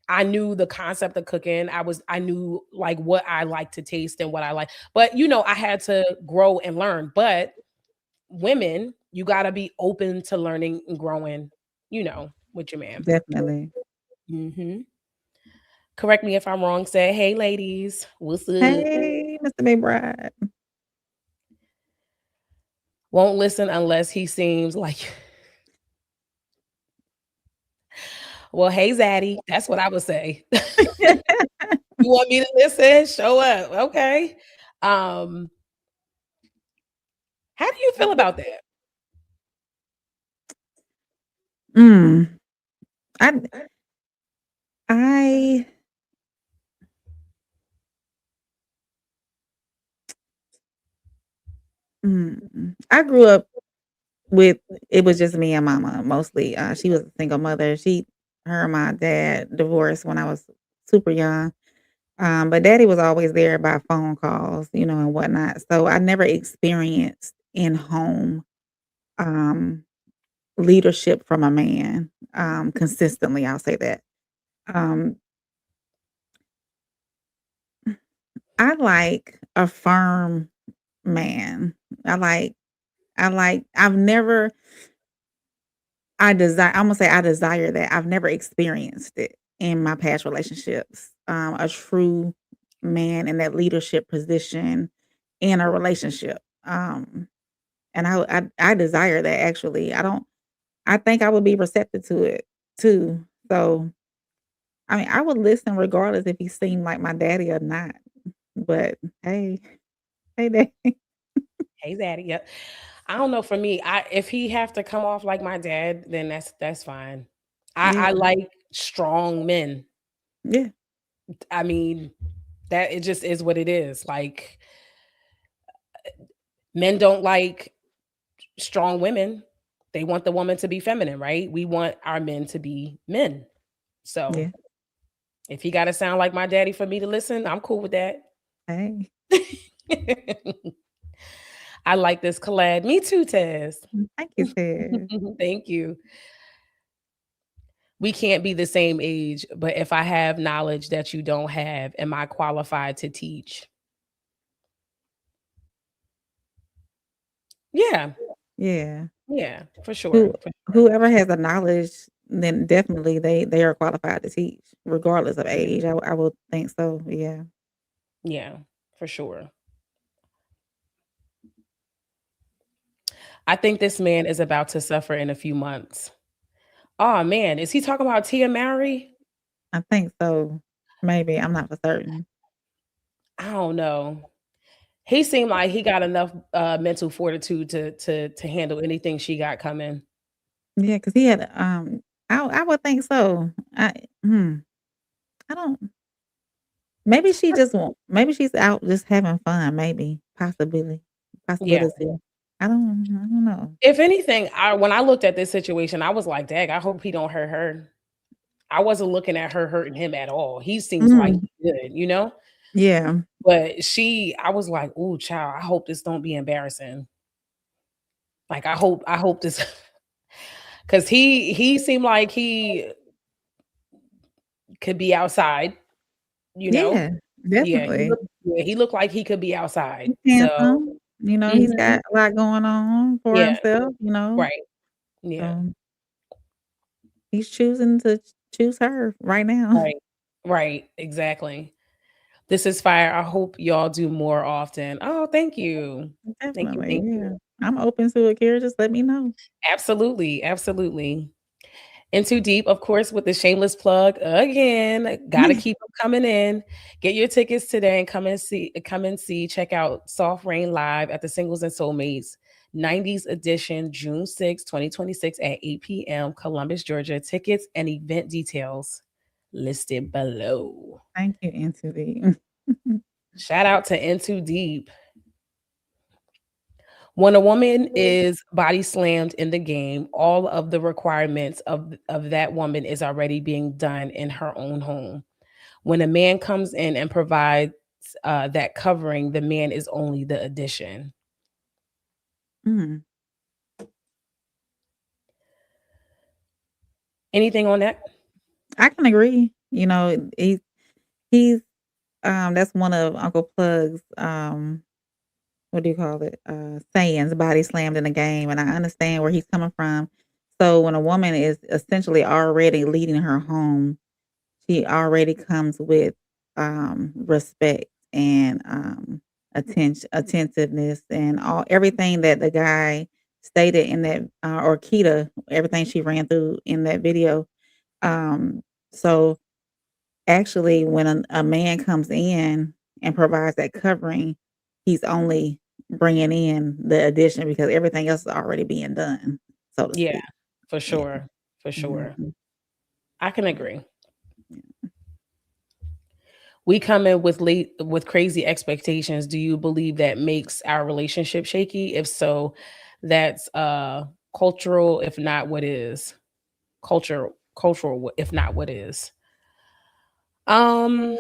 Speaker 2: I knew the concept of cooking. I knew like what I like to taste and what I like. But I had to grow and learn. But women, you got to be open to learning and growing, with your man.
Speaker 3: Definitely.
Speaker 2: Mhm. Correct me if I'm wrong. Say, hey, ladies, what's up?
Speaker 3: Hey, Mr. McBride.
Speaker 2: Won't listen unless he seems like, well, hey, Zaddy. That's what I would say. You want me to listen? Show up. Okay. Um, how do you feel about that?
Speaker 3: Mm. I I I grew up with it was just me and mama mostly. She was a single mother. Her and my dad divorced when I was super young. But daddy was always there by phone calls, and whatnot. So I never experienced in home um leadership from a man consistently. I'll say that. Um, I like a firm man. I like I've never I desire I'm gonna say I desire that. I've never experienced it in my past relationships. A true man in that leadership position in a relationship. And I desire that actually. I think I would be receptive to it too. So I mean, I would listen regardless if he seemed like my daddy or not. But hey, hey daddy.
Speaker 2: Hey, daddy. Yep. I don't know. For me, if he have to come off like my dad, then that's fine. I
Speaker 3: Yeah.
Speaker 2: like strong men.
Speaker 3: Yeah.
Speaker 2: I mean, that it just is what it is. Like men don't like strong women. They want the woman to be feminine, right? We want our men to be men. So
Speaker 3: Yeah.
Speaker 2: if he got to sound like my daddy for me to listen, I'm cool with that.
Speaker 3: Hey.
Speaker 2: I like this collab. Me too, Tess.
Speaker 3: Thank you, Ted.
Speaker 2: Thank you. We can't be the same age, but if I have knowledge that you don't have, am I qualified to teach? Yeah.
Speaker 3: Yeah.
Speaker 2: Yeah, for sure.
Speaker 3: Who
Speaker 2: For sure.
Speaker 3: whoever has the knowledge, then definitely they are qualified to teach, regardless of age. I would think so. Yeah.
Speaker 2: Yeah, for sure. I think this man is about to suffer in a few months. Oh man, is he talking about Tia Mowry?
Speaker 3: I think so. Maybe. I'm not for certain.
Speaker 2: I don't know. He seemed like he got enough mental fortitude to handle anything she got coming.
Speaker 3: Yeah, because he had I would think so. I don't maybe she just won't maybe she's out just having fun, maybe.
Speaker 2: Yeah.
Speaker 3: Possibility. I don't know.
Speaker 2: If anything, when I looked at this situation, I was like, "Dag, I hope he don't hurt her." I wasn't looking at her hurting him at all. He seems like
Speaker 3: Mm,
Speaker 2: he good, you know?
Speaker 3: yeah.
Speaker 2: But I was like, "Ooh, child, I hope this don't be embarrassing." Like I hope this because he seemed like he could be outside, you know?
Speaker 3: Yeah,
Speaker 2: Yeah,
Speaker 3: definitely.
Speaker 2: he looked like he could be outside.
Speaker 3: He's
Speaker 2: So
Speaker 3: handsome, he's
Speaker 2: mhm,
Speaker 3: got a lot going on for
Speaker 2: yeah,
Speaker 3: himself.
Speaker 2: right. Yeah,
Speaker 3: So he's choosing to choose her right now.
Speaker 2: right. Right, exactly. This is fire. I hope y'all do more often. Oh, thank you. Thank you,
Speaker 3: Definitely,
Speaker 2: thank you.
Speaker 3: yeah. I'm open to it, Kira, just let me know.
Speaker 2: Absolutely, absolutely. In Too Deep, of course, with the shameless plug again. Gotta keep them coming in. Get your tickets today and come and see. Check out Soft Rain Live at the Singles and Soulmates 90s edition, June 6, 2026 at 8 p.m. Columbus, Georgia. Tickets and event details listed below.
Speaker 3: Thank you, Into the
Speaker 2: Shout out to In Too Deep. When a woman is body slammed in the game, all of the requirements of that woman is already being done in her own home. When a man comes in and provides that covering, the man is only the addition.
Speaker 3: Mm,
Speaker 2: Anything on that?
Speaker 3: I can agree. He's that's one of Uncle Plug's what do you call it? Sayings, body slammed in the game, and I understand where he's coming from. So when a woman is essentially already leading her home, she already comes with respect and attentiveness, and everything that the guy stated in that or Kita, everything she ran through in that video. So actually, when a man comes in and provides that covering, he's only bringing in the addition because everything else is already being done, so to
Speaker 2: Yeah,
Speaker 3: speak.
Speaker 2: for
Speaker 3: Yeah.
Speaker 2: sure. For sure.
Speaker 3: Mhm.
Speaker 2: I can agree. We come in with crazy expectations. Do you believe that makes our relationship shaky? If so, that's cultural, if not what is. Cultural, if not what is. Um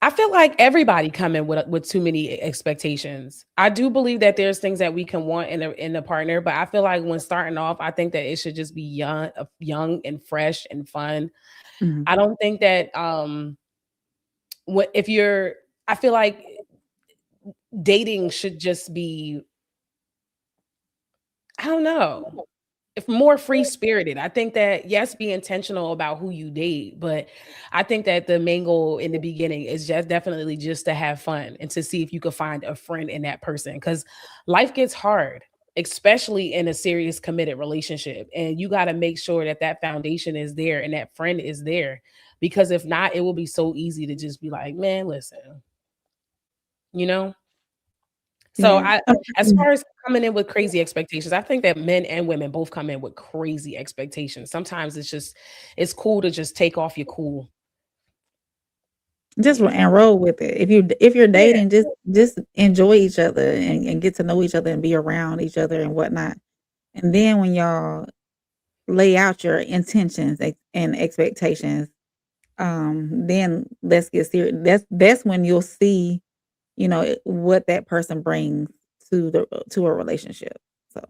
Speaker 2: I feel like everybody come in with too many expectations. I do believe that there's things that we can want in a partner, but I feel like when starting off, I think that it should just be young and fresh and fun.
Speaker 3: Mhm.
Speaker 2: I don't think that what if you're I feel like dating should just be I don't know. If more free spirited, I think that yes, be intentional about who you date, but I think that the main goal in the beginning is just definitely just to have fun and to see if you could find a friend in that person because life gets hard, especially in a serious committed relationship, and you got to make sure that that foundation is there and that friend is there because if not, it will be so easy to just be like, man, listen, you know. So
Speaker 3: Yeah.
Speaker 2: I as far as coming in with crazy expectations, I think that men and women both come in with crazy expectations. Sometimes it's cool to just take off your cool.
Speaker 3: Just
Speaker 2: Yeah.
Speaker 3: and roll with it. If you're
Speaker 2: Yeah.
Speaker 3: dating, just enjoy each other and get to know each other and be around each other and whatnot. And then when y'all lay out your intentions and expectations, then let's get serious. That's when you'll see, what that person brings to a relationship. So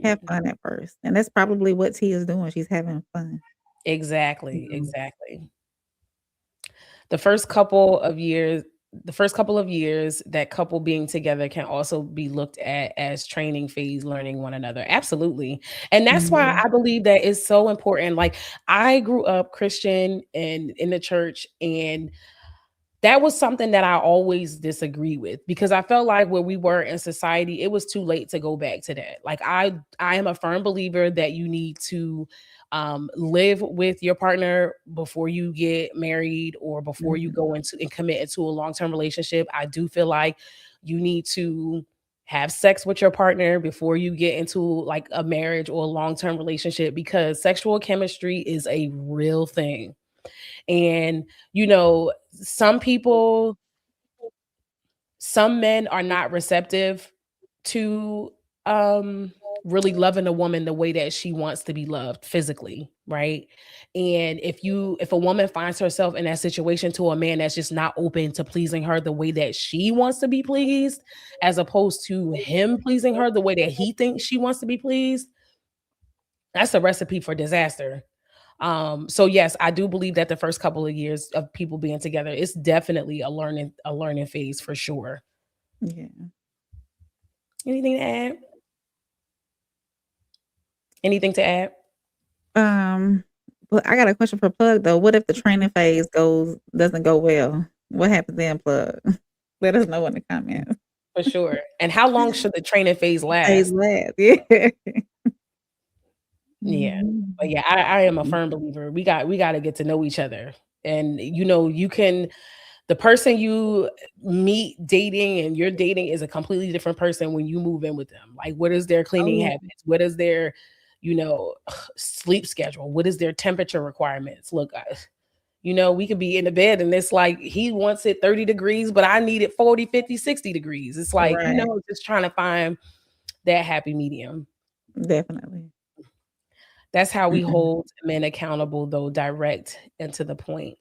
Speaker 3: have
Speaker 2: Mhm.
Speaker 3: fun at first. And that's probably what T is doing. She's having fun.
Speaker 2: Exactly,
Speaker 3: Mhm.
Speaker 2: exactly. The first couple of years the first couple of years, that couple being together can also be looked at as training phase, learning one another. Absolutely. And that's why
Speaker 3: Mhm.
Speaker 2: I believe that it's so important. Like I grew up Christian and in the church, and that was something that I always disagree with because I felt like where we were in society, it was too late to go back to that. Like I am a firm believer that you need to live with your partner before you get married or before you
Speaker 3: Mhm.
Speaker 2: go into and commit into a long-term relationship. I do feel like you need to have sex with your partner before you get into like a marriage or a long-term relationship because sexual chemistry is a real thing. And some people, some men are not receptive to really loving a woman the way that she wants to be loved physically, right? And if a woman finds herself in that situation to a man that's just not open to pleasing her the way that she wants to be pleased, as opposed to him pleasing her the way that he thinks she wants to be pleased, that's a recipe for disaster. So yes, I do believe that the first couple of years of people being together is definitely a learning phase for sure.
Speaker 3: Yeah.
Speaker 2: Anything to add? Anything to add?
Speaker 3: Um, but I got a question for Plug though. What if the training phase doesn't go well? What happens then, Plug? Let us know in the comments.
Speaker 2: For sure. And how long should the training phase
Speaker 3: Phase
Speaker 2: last?
Speaker 3: last, yeah.
Speaker 2: Yeah. But
Speaker 3: Mhm.
Speaker 2: yeah, I am a firm believer. We got to get to know each other. And you can the person you meet dating and you're dating is a completely different person when you move in with them. Like what is their
Speaker 3: Oh
Speaker 2: cleaning
Speaker 3: yeah.
Speaker 2: habits? What is their, sleep schedule? What is their temperature requirements? Look, we could be in the bed and it's like he wants it 30 degrees, but I need it 40, 50, 60 degrees. It's like,
Speaker 3: Right.
Speaker 2: just trying to find that happy medium.
Speaker 3: Definitely.
Speaker 2: That's how we
Speaker 3: Mm-mm.
Speaker 2: hold men accountable, though, direct and to the point.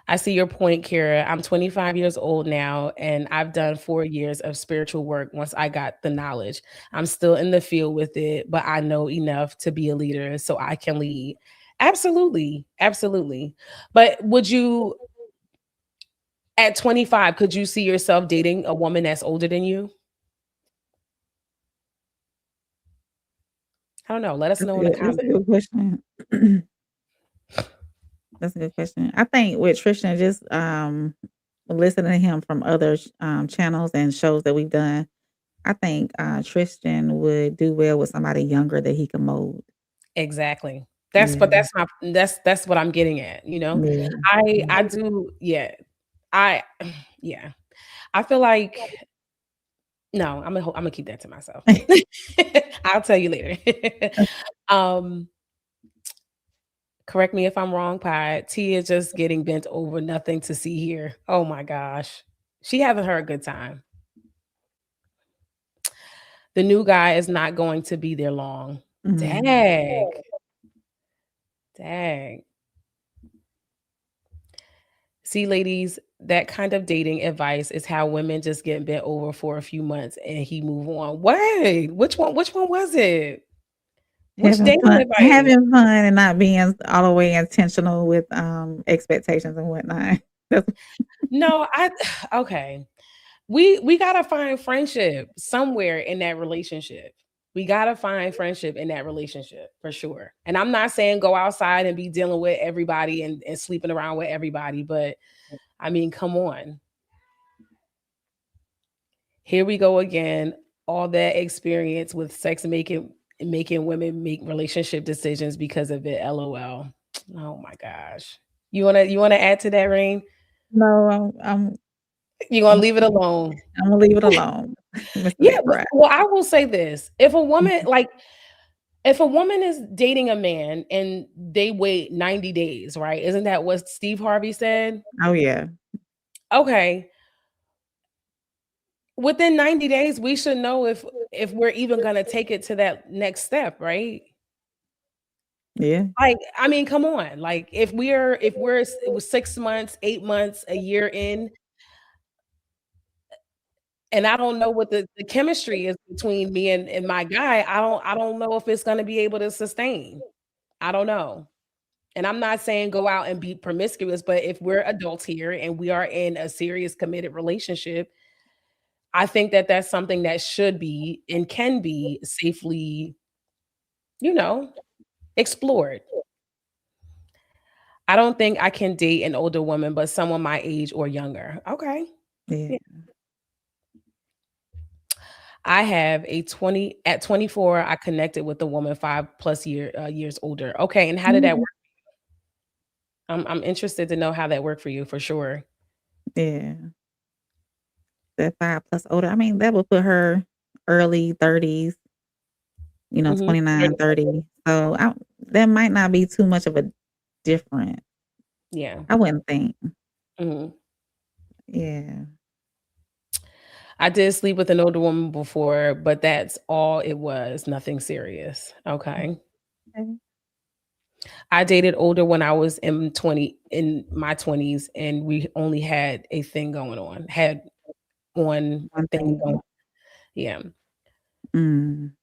Speaker 2: I see your point, Kira. I'm 25 years old now, and I've done 4 years of spiritual work once I got the knowledge. I'm still in the field with it, but I know enough to be a leader so I can lead. Absolutely. Absolutely. But at 25, could you see yourself dating a woman that's older than you? I don't know. Let us know in the
Speaker 3: That's a
Speaker 2: comments.
Speaker 3: good question. That's a good question. I think with Tristan, just listening to him from other channels and shows that we've done, I think Tristan would do well with somebody younger that he can mold.
Speaker 2: Exactly. But
Speaker 3: Yeah.
Speaker 2: that's what I'm getting at.
Speaker 3: Yeah.
Speaker 2: I do, yeah. I yeah. I feel like no, I'm gonna keep that to myself. I'll tell you later. um Correct me if I'm wrong, Pie. T is just getting bent over, nothing to see here. Oh my gosh. She having her a good time. The new guy is not going to be there long.
Speaker 3: Mhm.
Speaker 2: Dang. Dang. See, ladies, that kind of dating advice is how women just get bent over for a few months and he move on. Wait, which one? Which one was it? Which dating advice?
Speaker 3: Having fun and not being all the way intentional with expectations and whatnot. That's
Speaker 2: No, okay. we gotta find friendship somewhere in that relationship. We gotta find friendship in that relationship for sure. And I'm not saying go outside and be dealing with everybody and sleeping around with everybody, but I mean, come on. Here we go again. All that experience with sex making women make relationship decisions because of it. LOL. Oh my gosh. You wanna add to that, Rain?
Speaker 3: No,
Speaker 2: You gonna leave it alone?
Speaker 3: I'm gonna leave it alone, Mr.
Speaker 2: Yeah.
Speaker 3: McBride.
Speaker 2: Well, I will say this: if a woman
Speaker 3: Mhm.
Speaker 2: like if a woman is dating a man and they wait 90 days, right? Isn't that what Steve Harvey said?
Speaker 3: Oh yeah,
Speaker 2: Okay. Within 90 days, we should know if we're even gonna take it to that next step, right?
Speaker 3: yeah,
Speaker 2: Like, I mean, come on. Like, it was 6 months, 8 months, a year in, and I don't know what the chemistry is between me and my guy. I don't know if it's gonna be able to sustain. I don't know. And I'm not saying go out and be promiscuous, but if we're adults here and we are in a serious committed relationship, I think that that's something that should be and can be safely, you know, explored. I don't think I can date an older woman, but someone my age or younger. Okay.
Speaker 3: yeah.
Speaker 2: Yeah. I have a 20 at 24. I connected with a woman 5+ years older. Okay. And how did that
Speaker 3: Mhm.
Speaker 2: work? I'm interested to know how that worked for you for sure.
Speaker 3: Yeah, that 5 plus older. I mean, that would put her early 30s,
Speaker 2: Hmm.
Speaker 3: 29, 30. So that might not be too much of a difference.
Speaker 2: Yeah.
Speaker 3: I wouldn't think.
Speaker 2: Mhm.
Speaker 3: Yeah.
Speaker 2: I did sleep with an older woman before, but that's all it was, nothing serious. Okay.
Speaker 3: Okay.
Speaker 2: I dated older when I was in my 20s, and we only had a thing going on. Had one
Speaker 3: One
Speaker 2: thing
Speaker 3: thing.
Speaker 2: going. Yeah.
Speaker 3: Mm.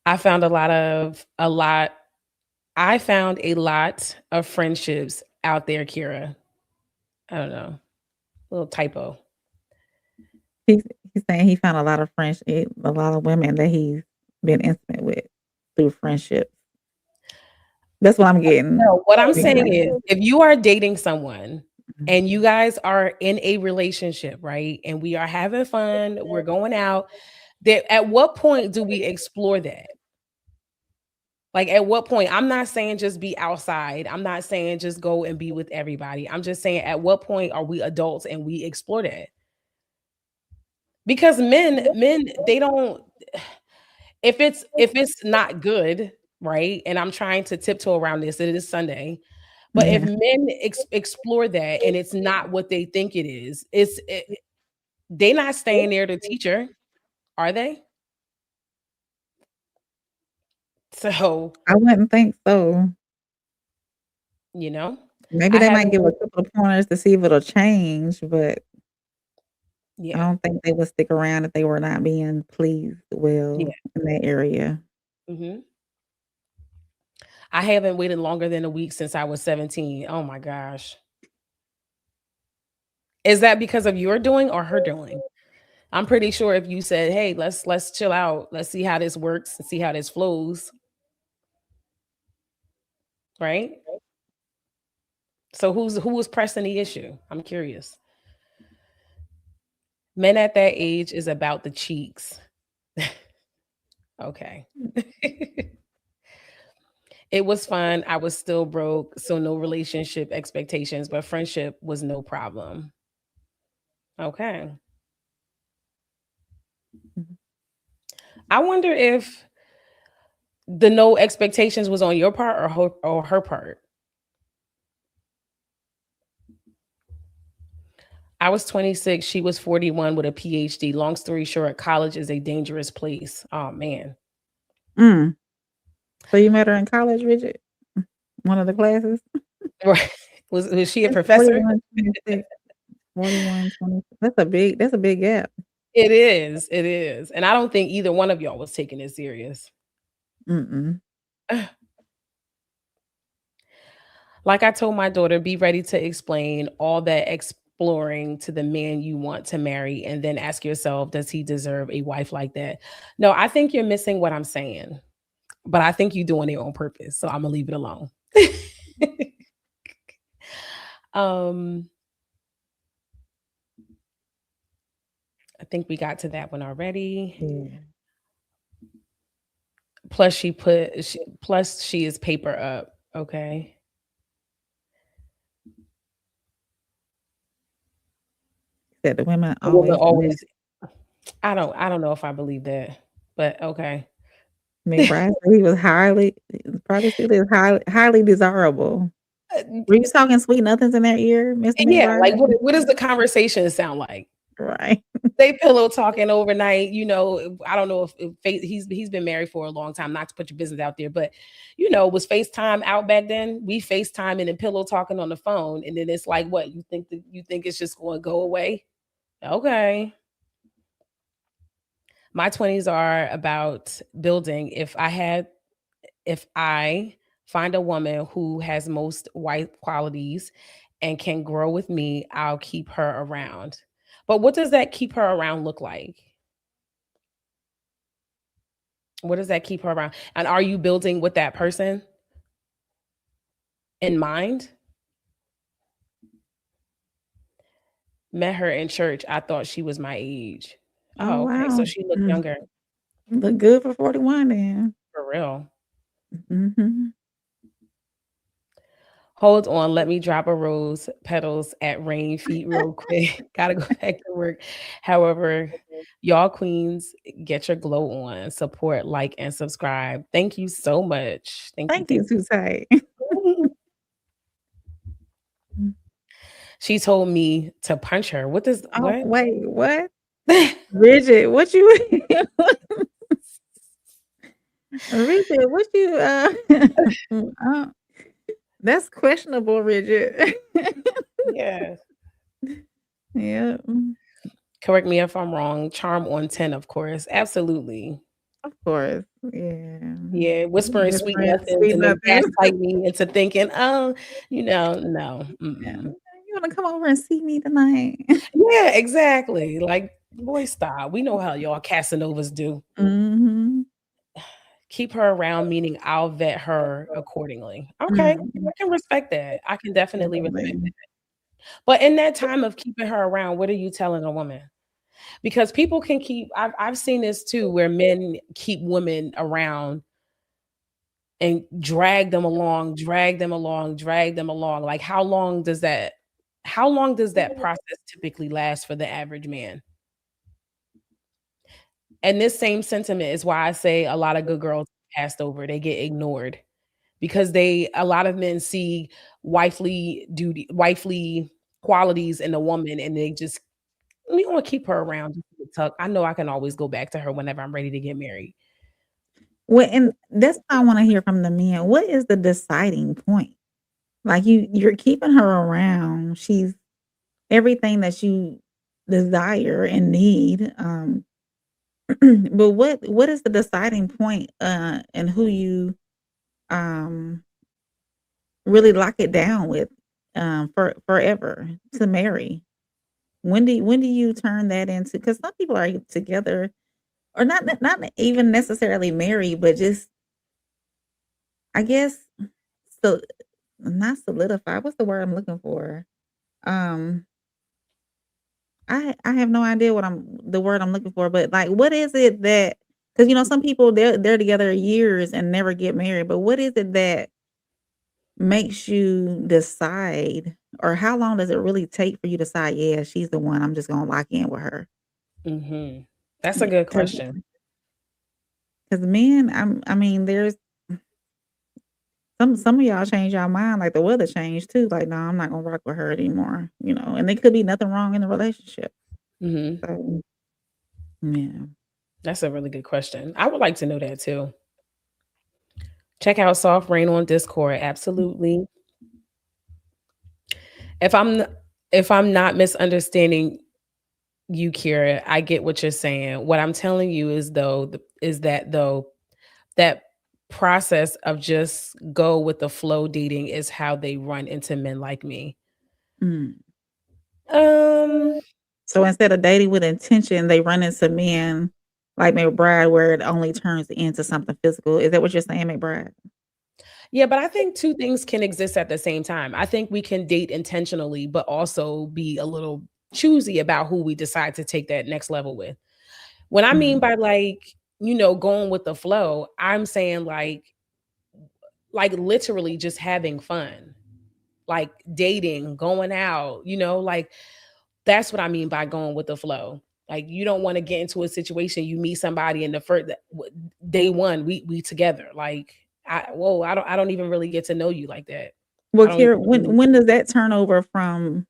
Speaker 2: I found a lot I found a lot of friendships out there, Kira. I don't know. Little typo.
Speaker 3: He's he's saying he found a lot of a lot of women that he's been intimate with through friendship. That's what I'm getting.
Speaker 2: No, what I'm saying
Speaker 3: Yeah.
Speaker 2: is if you are dating someone
Speaker 3: Mhm.
Speaker 2: and you guys are in a relationship, right? And we are having fun, we're going out, that at what point do we explore that? Like at what point? I'm not saying just be outside. I'm not saying just go and be with everybody. I'm just saying at what point are we adults and we explore that? Because men they don't if it's not good, right? And I'm trying to tiptoe around this. It is Sunday. But if
Speaker 3: Yeah.
Speaker 2: men explore that and it's not what they think it is, they not staying there to teach her, are they? So,
Speaker 3: I wouldn't think so.
Speaker 2: you know,
Speaker 3: Maybe
Speaker 2: I
Speaker 3: they might
Speaker 2: haven't
Speaker 3: give a couple of pointers to see if it'll change, but I
Speaker 2: yeah,
Speaker 3: don't think they would stick around if they were not being pleased
Speaker 2: yeah.
Speaker 3: well in that area.
Speaker 2: Mhm. I haven't waited longer than a week since I was 17. Oh my gosh. Is that because of your doing or her doing? I'm pretty sure if you said, "Hey, let's chill out. Let's see how this works and see how this flows," right? So who was pressing the issue? I'm curious. Men at that age is about the cheeks. Okay. It was fun. I was still broke, so no relationship expectations, but friendship was no problem. Okay.
Speaker 3: Mhm.
Speaker 2: I wonder if the no expectations was on your part or her part. I was 26, she was 41 with a PhD. Long story short, college is a dangerous place. Oh man.
Speaker 3: Mm. So you met her in college, Bridget? One of the classes?
Speaker 2: Right. Was she a
Speaker 3: That's
Speaker 2: professor?
Speaker 3: 41, 26, 41, 20. That's a big gap.
Speaker 2: It is. It is. And I don't think either one of y'all was taking it serious.
Speaker 3: Mm-mm.
Speaker 2: Like I told my daughter, be ready to explain all that exploring to the man you want to marry and then ask yourself, does he deserve a wife like that? No, I think you're missing what I'm saying, but I think you're doing it on purpose. So I'm gonna leave it alone. um I think we got to that one already.
Speaker 3: Yeah.
Speaker 2: Plus she is paper up. Okay.
Speaker 3: Said the women
Speaker 2: The woman
Speaker 3: always
Speaker 2: always I don't know if I believe that, but okay.
Speaker 3: McBride said he was probably still is highly desirable. Were you talking sweet nothings in their ear, Mr.
Speaker 2: Yeah, like
Speaker 3: McBride?
Speaker 2: what does the conversation sound like?
Speaker 3: Right.
Speaker 2: They pillow talking overnight, I don't know if he's been married for a long time, not to put your business out there, but was FaceTime out back then? We FaceTime and then pillow talking on the phone, and then it's like, what, you think it's just going to go away? Okay. My 20s are about building. If I find a woman who has most white qualities and can grow with me, I'll keep her around. But what does that keep her around look like? What does that keep her around? And are you building with that person in mind? Met her in church. I thought she was my age.
Speaker 3: Oh,
Speaker 2: Oh, okay. So
Speaker 3: wow.
Speaker 2: she looked younger.
Speaker 3: Look good for 41 then.
Speaker 2: For real.
Speaker 3: Mhm.
Speaker 2: Hold on, let me drop a rose petals at rain feet real quick. Gotta go back to work. However, y'all queens, get your glow on. Support, like, and subscribe. Thank you so much.
Speaker 3: Thank you, too tight.
Speaker 2: you. She told me to punch her. What does
Speaker 3: Oh,
Speaker 2: what?
Speaker 3: wait, what? Bridget, what you Bridget, what you that's questionable, Bridget.
Speaker 2: Yeah.
Speaker 3: Yeah.
Speaker 2: Correct me if I'm wrong. Charm on 10, of course. Absolutely.
Speaker 3: Of course. Yeah.
Speaker 2: Yeah, whispering sweet
Speaker 3: Whispering
Speaker 2: nothings
Speaker 3: sweet
Speaker 2: and then
Speaker 3: nothings.
Speaker 2: gaslight me into thinking, oh, no.
Speaker 3: Yeah.
Speaker 2: Mm-mm.
Speaker 3: You wanna come over and see me tonight?
Speaker 2: Yeah, exactly. Like, boy, stop. We know how y'all Casanovas do.
Speaker 3: Mhm.
Speaker 2: Keep her around, meaning I'll vet her accordingly. Okay, I can respect that. I can definitely respect
Speaker 3: Definitely.
Speaker 2: that. But in that time of keeping her around, what are you telling a woman? Because people can keep, I've seen this too, where men keep women around and drag them along, drag them along, drag them along. Like, how long does that process typically last for the average man? And this same sentiment is why I say a lot of good girls passed over. They get ignored because a lot of men see wifely qualities in a woman, and they just, we want to keep her around just to tuck. I know I can always go back to her whenever I'm ready to get married.
Speaker 3: Well, and that's what I wanna hear from the men. What is the deciding point? Like, you're keeping her around. She's everything that you desire and need, but what is the deciding point, and who you, um, really lock it down with, forever to marry? When do you turn that into? Because some people are together or not even necessarily married, but just, I guess, so not solidify. What's the word I'm looking for? Um, I have no idea the word I'm looking for, but, like, what is it that? Because some people, they're together years and never get married, but what is it that makes you decide, or how long does it really take for you to decide, "Yeah, she's the one, I'm just gonna lock in with her?"
Speaker 2: That's a good
Speaker 3: Because
Speaker 2: question.
Speaker 3: men, I mean, there's some of y'all change y'all mind, like the weather changed too, like, "No, I'm not gonna rock with her anymore," and there could be nothing wrong in the relationship.
Speaker 2: hmm
Speaker 3: So, yeah.
Speaker 2: That's a really good question. I would like to know that too. Check out Soft Rain on Discord. Absolutely. If I'm not misunderstanding you, Kira, I get what you're saying. What I'm telling you is that process of just go with the flow dating is how they run into men like me.
Speaker 3: Mm.
Speaker 2: Um,
Speaker 3: So instead of dating with intention, they run into men like McBride, where it only turns into something physical. Is that what you're saying, McBride?
Speaker 2: yeah, but I think two things can exist at the same time. I think we can date intentionally, but also be a little choosy about who we decide to take that next level with. What I mean
Speaker 3: Mm.
Speaker 2: by like, going with the flow, I'm saying like literally just having fun, like dating, going out, like that's what I mean by going with the flow. Like you don't want to get into a situation, you meet somebody and the first day one, we together. Like I don't even really get to know you like that.
Speaker 3: Well,
Speaker 2: I don't even
Speaker 3: Kira, when does that turn over from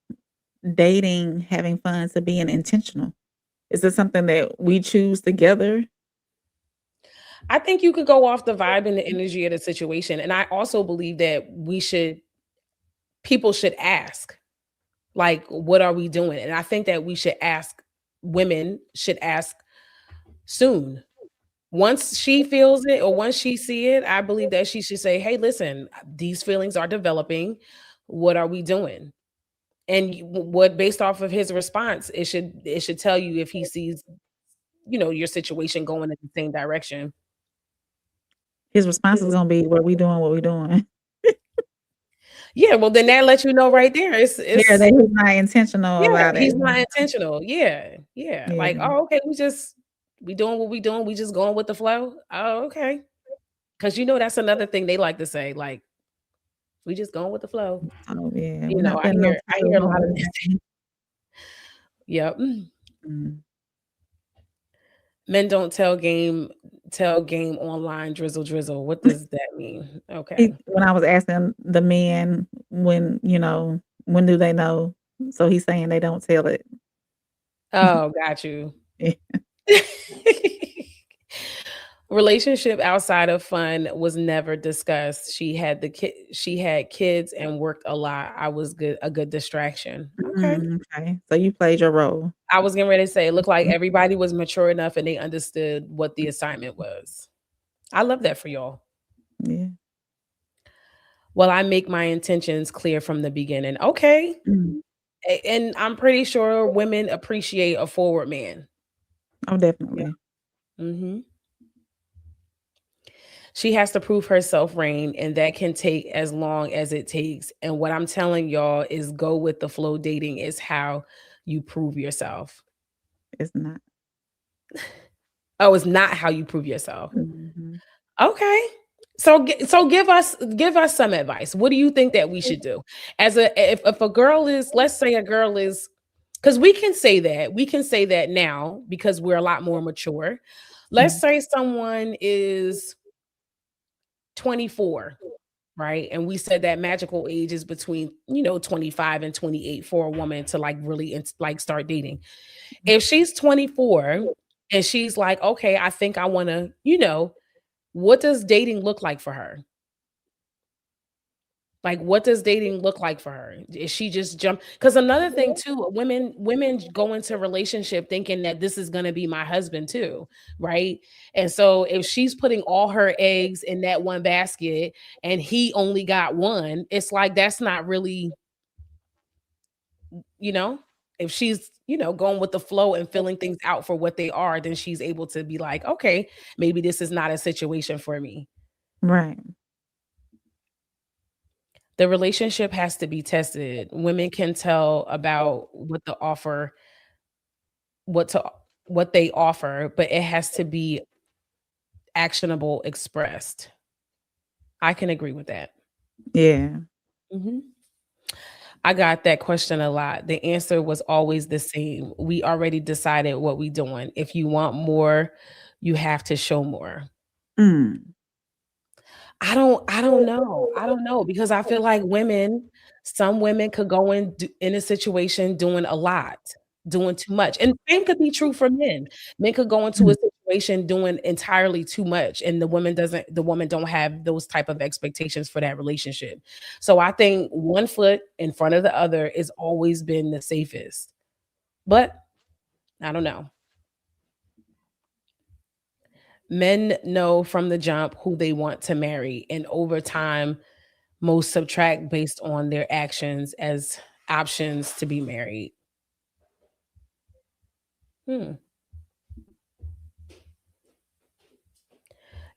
Speaker 3: dating, having fun to being intentional? Is it something that we choose together?
Speaker 2: I think you could go off the vibe and the energy of the situation. And I also believe that people should ask, like, what are we doing? And I think that women should ask soon. Once she feels it or once she see it, I believe that she should say, hey, listen, these feelings are developing. What are we doing? And what based off of his response, it should tell you if he sees, your situation going in the same direction.
Speaker 3: His response is gonna be, "What we doing? What we doing?"
Speaker 2: Yeah, well, then that lets you know right there.
Speaker 3: Yeah, that he's not intentional
Speaker 2: Yeah,
Speaker 3: about it.
Speaker 2: he's not intentional. Yeah, yeah.
Speaker 3: Yeah.
Speaker 2: Like, oh, okay, we doing what we doing. We just going with the flow. Oh, okay. Because that's another thing they like to say. Like, we just going with the flow.
Speaker 3: Oh yeah, we're not
Speaker 2: I
Speaker 3: putting no
Speaker 2: hear a
Speaker 3: time
Speaker 2: lot of
Speaker 3: on
Speaker 2: this.
Speaker 3: it.
Speaker 2: Yep.
Speaker 3: Mm.
Speaker 2: Men don't tell game online, drizzle drizzle. What does that mean? Okay.
Speaker 3: When I was asking the men when do they know? So he's saying they don't tell it.
Speaker 2: Oh, got you.
Speaker 3: Yeah.
Speaker 2: Relationship outside of fun was never discussed. She had kids and worked a lot. I was a good distraction. Okay.
Speaker 3: Okay. So you played your role.
Speaker 2: I was getting ready to say it looked like everybody was mature enough and they understood what the assignment was. I love that for y'all.
Speaker 3: Yeah.
Speaker 2: Well, I make my intentions clear from the beginning. Okay.
Speaker 3: Mm.
Speaker 2: And I'm pretty sure women appreciate a forward man.
Speaker 3: Oh, definitely.
Speaker 2: Hmm. She has to prove herself, Rain, and that can take as long as it takes. And what I'm telling y'all is go with the flow. Dating is how you prove yourself.
Speaker 3: It's not.
Speaker 2: Oh, it's not how you prove yourself.
Speaker 3: Mhm.
Speaker 2: Okay. So give us some advice. What do you think that we should do? If a girl is, let's say a girl is, because we can say that now because we're a lot more mature. Let's say someone is 24, right? And we said that magical age is between 25 and 28 for a woman to like really like start dating. If she's 24 and she's like, okay, I think I want to, what does dating look like for her? Like, what does dating look like for her? Is she just jump? Because another thing too, women go into relationship thinking that this is gonna be my husband too, right? And so if she's putting all her eggs in that one basket and he only got one, it's like that's not really, if she's going with the flow and filling things out for what they are, then she's able to be like, okay, maybe this is not a situation for me.
Speaker 3: Right.
Speaker 2: The relationship has to be tested. Women can tell about what to what they offer, but it has to be actionable, expressed. I can agree with that.
Speaker 3: Yeah.
Speaker 2: Mhm. I got that question a lot. The answer was always the same. We already decided what we doing. If you want more, you have to show more.
Speaker 3: Mm.
Speaker 2: I don't know. I don't know because I feel like some women could go in a situation doing a lot, doing too much. And same could be true for men. Men could go into a
Speaker 3: Mm.
Speaker 2: situation doing entirely too much and the woman don't have those type of expectations for that relationship. So I think one foot in front of the other has always been the safest. But I don't know. Men know from the jump who they want to marry, and over time, most subtract based on their actions as options to be married. Hmm.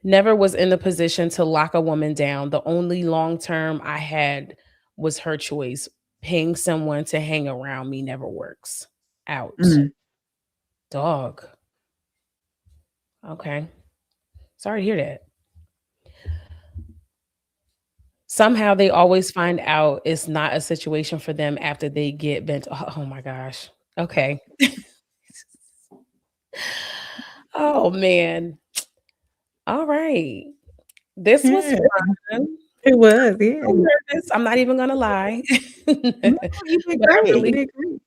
Speaker 2: Never was in the position to lock a woman down. The only long term I had was her choice. Paying someone to hang around me never works. Out.
Speaker 3: Mm.
Speaker 2: Dog. Okay. Sorry to hear that. Somehow they always find out it's not a situation for them after they get bent. Oh my gosh. Okay. Oh man. All right. This was
Speaker 3: Yeah,
Speaker 2: fun.
Speaker 3: it was. Yeah.
Speaker 2: I'm nervous. I'm not even gonna lie.
Speaker 3: No, you did
Speaker 2: But I
Speaker 3: great. You
Speaker 2: really
Speaker 3: did great.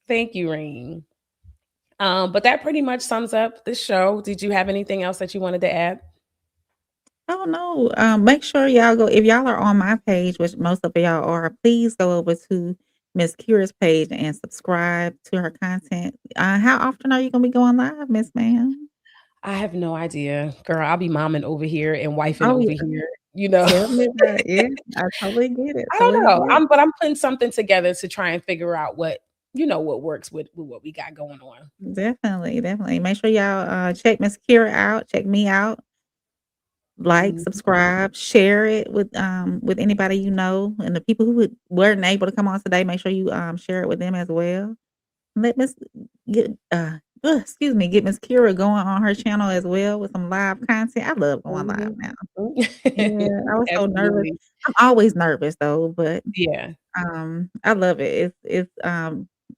Speaker 2: thank you, Rain. But that pretty much sums up the show. Did you have anything else that you wanted to add?
Speaker 3: Oh no. Make sure y'all go if y'all are on my page, which most of y'all are, please go over to Miss Kira's page and subscribe to her content. How often are you gonna be going live, Miss Ma'am?
Speaker 2: I have no idea. Girl, I'll be momming over here and wifing
Speaker 3: Oh
Speaker 2: over
Speaker 3: yeah.
Speaker 2: here, you know.
Speaker 3: Tell me about it. Yeah, I totally get it.
Speaker 2: I don't
Speaker 3: Totally
Speaker 2: know.
Speaker 3: get it.
Speaker 2: I'm putting something together to try and figure out what works with what we got going on.
Speaker 3: Definitely, definitely. Make sure y'all check Miss Kira out, check me out, like,
Speaker 2: Mhm.
Speaker 3: subscribe, share it with anybody you know, and the people who weren't able to come on today. Make sure you share it with them as well. Let Miss get excuse me, get Miss Kira going on her channel as well with some live content. I love going live
Speaker 2: Mhm.
Speaker 3: now. Yeah, I was so nervous.
Speaker 2: Absolutely.
Speaker 3: I'm always nervous though, but
Speaker 2: Yeah.
Speaker 3: I love it. It's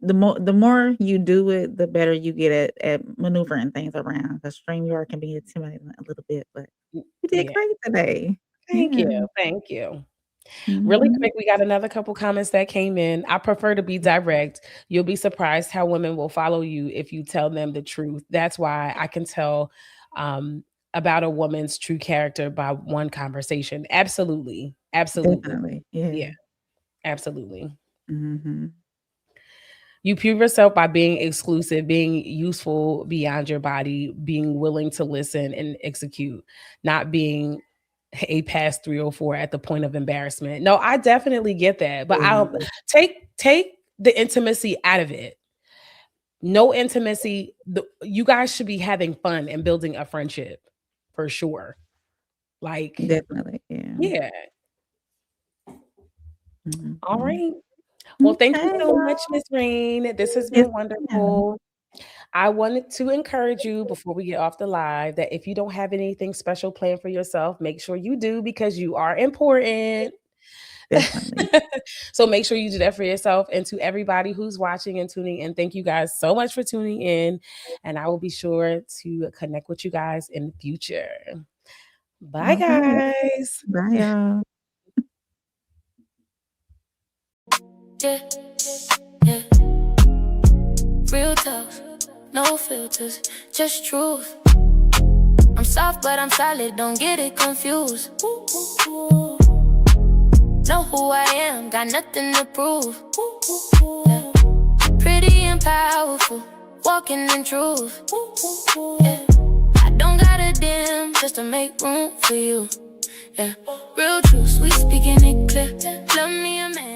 Speaker 3: the more you do it, the better you get at maneuvering things around. Because StreamYard can be intimidating a little bit, but you did
Speaker 2: Yeah.
Speaker 3: great today.
Speaker 2: Thank
Speaker 3: Yeah.
Speaker 2: you. Thank you. Really
Speaker 3: Mhm.
Speaker 2: quick, we got another couple comments that came in. I prefer to be direct. You'll be surprised how women will follow you if you tell them the truth. That's why I can tell um, about a woman's true character by one conversation. Absolutely. Absolutely.
Speaker 3: Definitely.
Speaker 2: Yeah,
Speaker 3: Yeah.
Speaker 2: absolutely.
Speaker 3: Mhm.
Speaker 2: You prove yourself by being exclusive, being useful beyond your body, being willing to listen and execute, not being a past 304 at the point of embarrassment. No, I definitely get that, but I'll
Speaker 3: Mhm.
Speaker 2: take the intimacy out of it. No intimacy. You guys should be having fun and building a friendship for sure. Like,
Speaker 3: Definitely. Yeah.
Speaker 2: yeah. All
Speaker 3: Mhm.
Speaker 2: right. Well, thank you
Speaker 3: Okay,
Speaker 2: so much,
Speaker 3: well,
Speaker 2: Miss Rain. This has
Speaker 3: yes,
Speaker 2: been
Speaker 3: ma'am.
Speaker 2: wonderful. I wanted to encourage you before we get off the live that if you don't have anything special planned for yourself, make sure you do because you are important.
Speaker 3: Definitely.
Speaker 2: So make sure you do that for yourself and to everybody who's watching and tuning in. Thank you guys so much for tuning in. And I will be sure to connect with you guys in the future. Bye,
Speaker 3: All right.
Speaker 2: guys.
Speaker 3: Bye, y'all.
Speaker 1: Yeah, yeah. Real talk, no filters, just truth. I'm soft, but I'm solid, don't get it confused. Know who I am, got nothing to prove. Yeah. Pretty and powerful, walking in truth. Yeah. I don't gotta dim just to make room for you. Yeah. Real truth, sweet speaking it clear. Love me a man.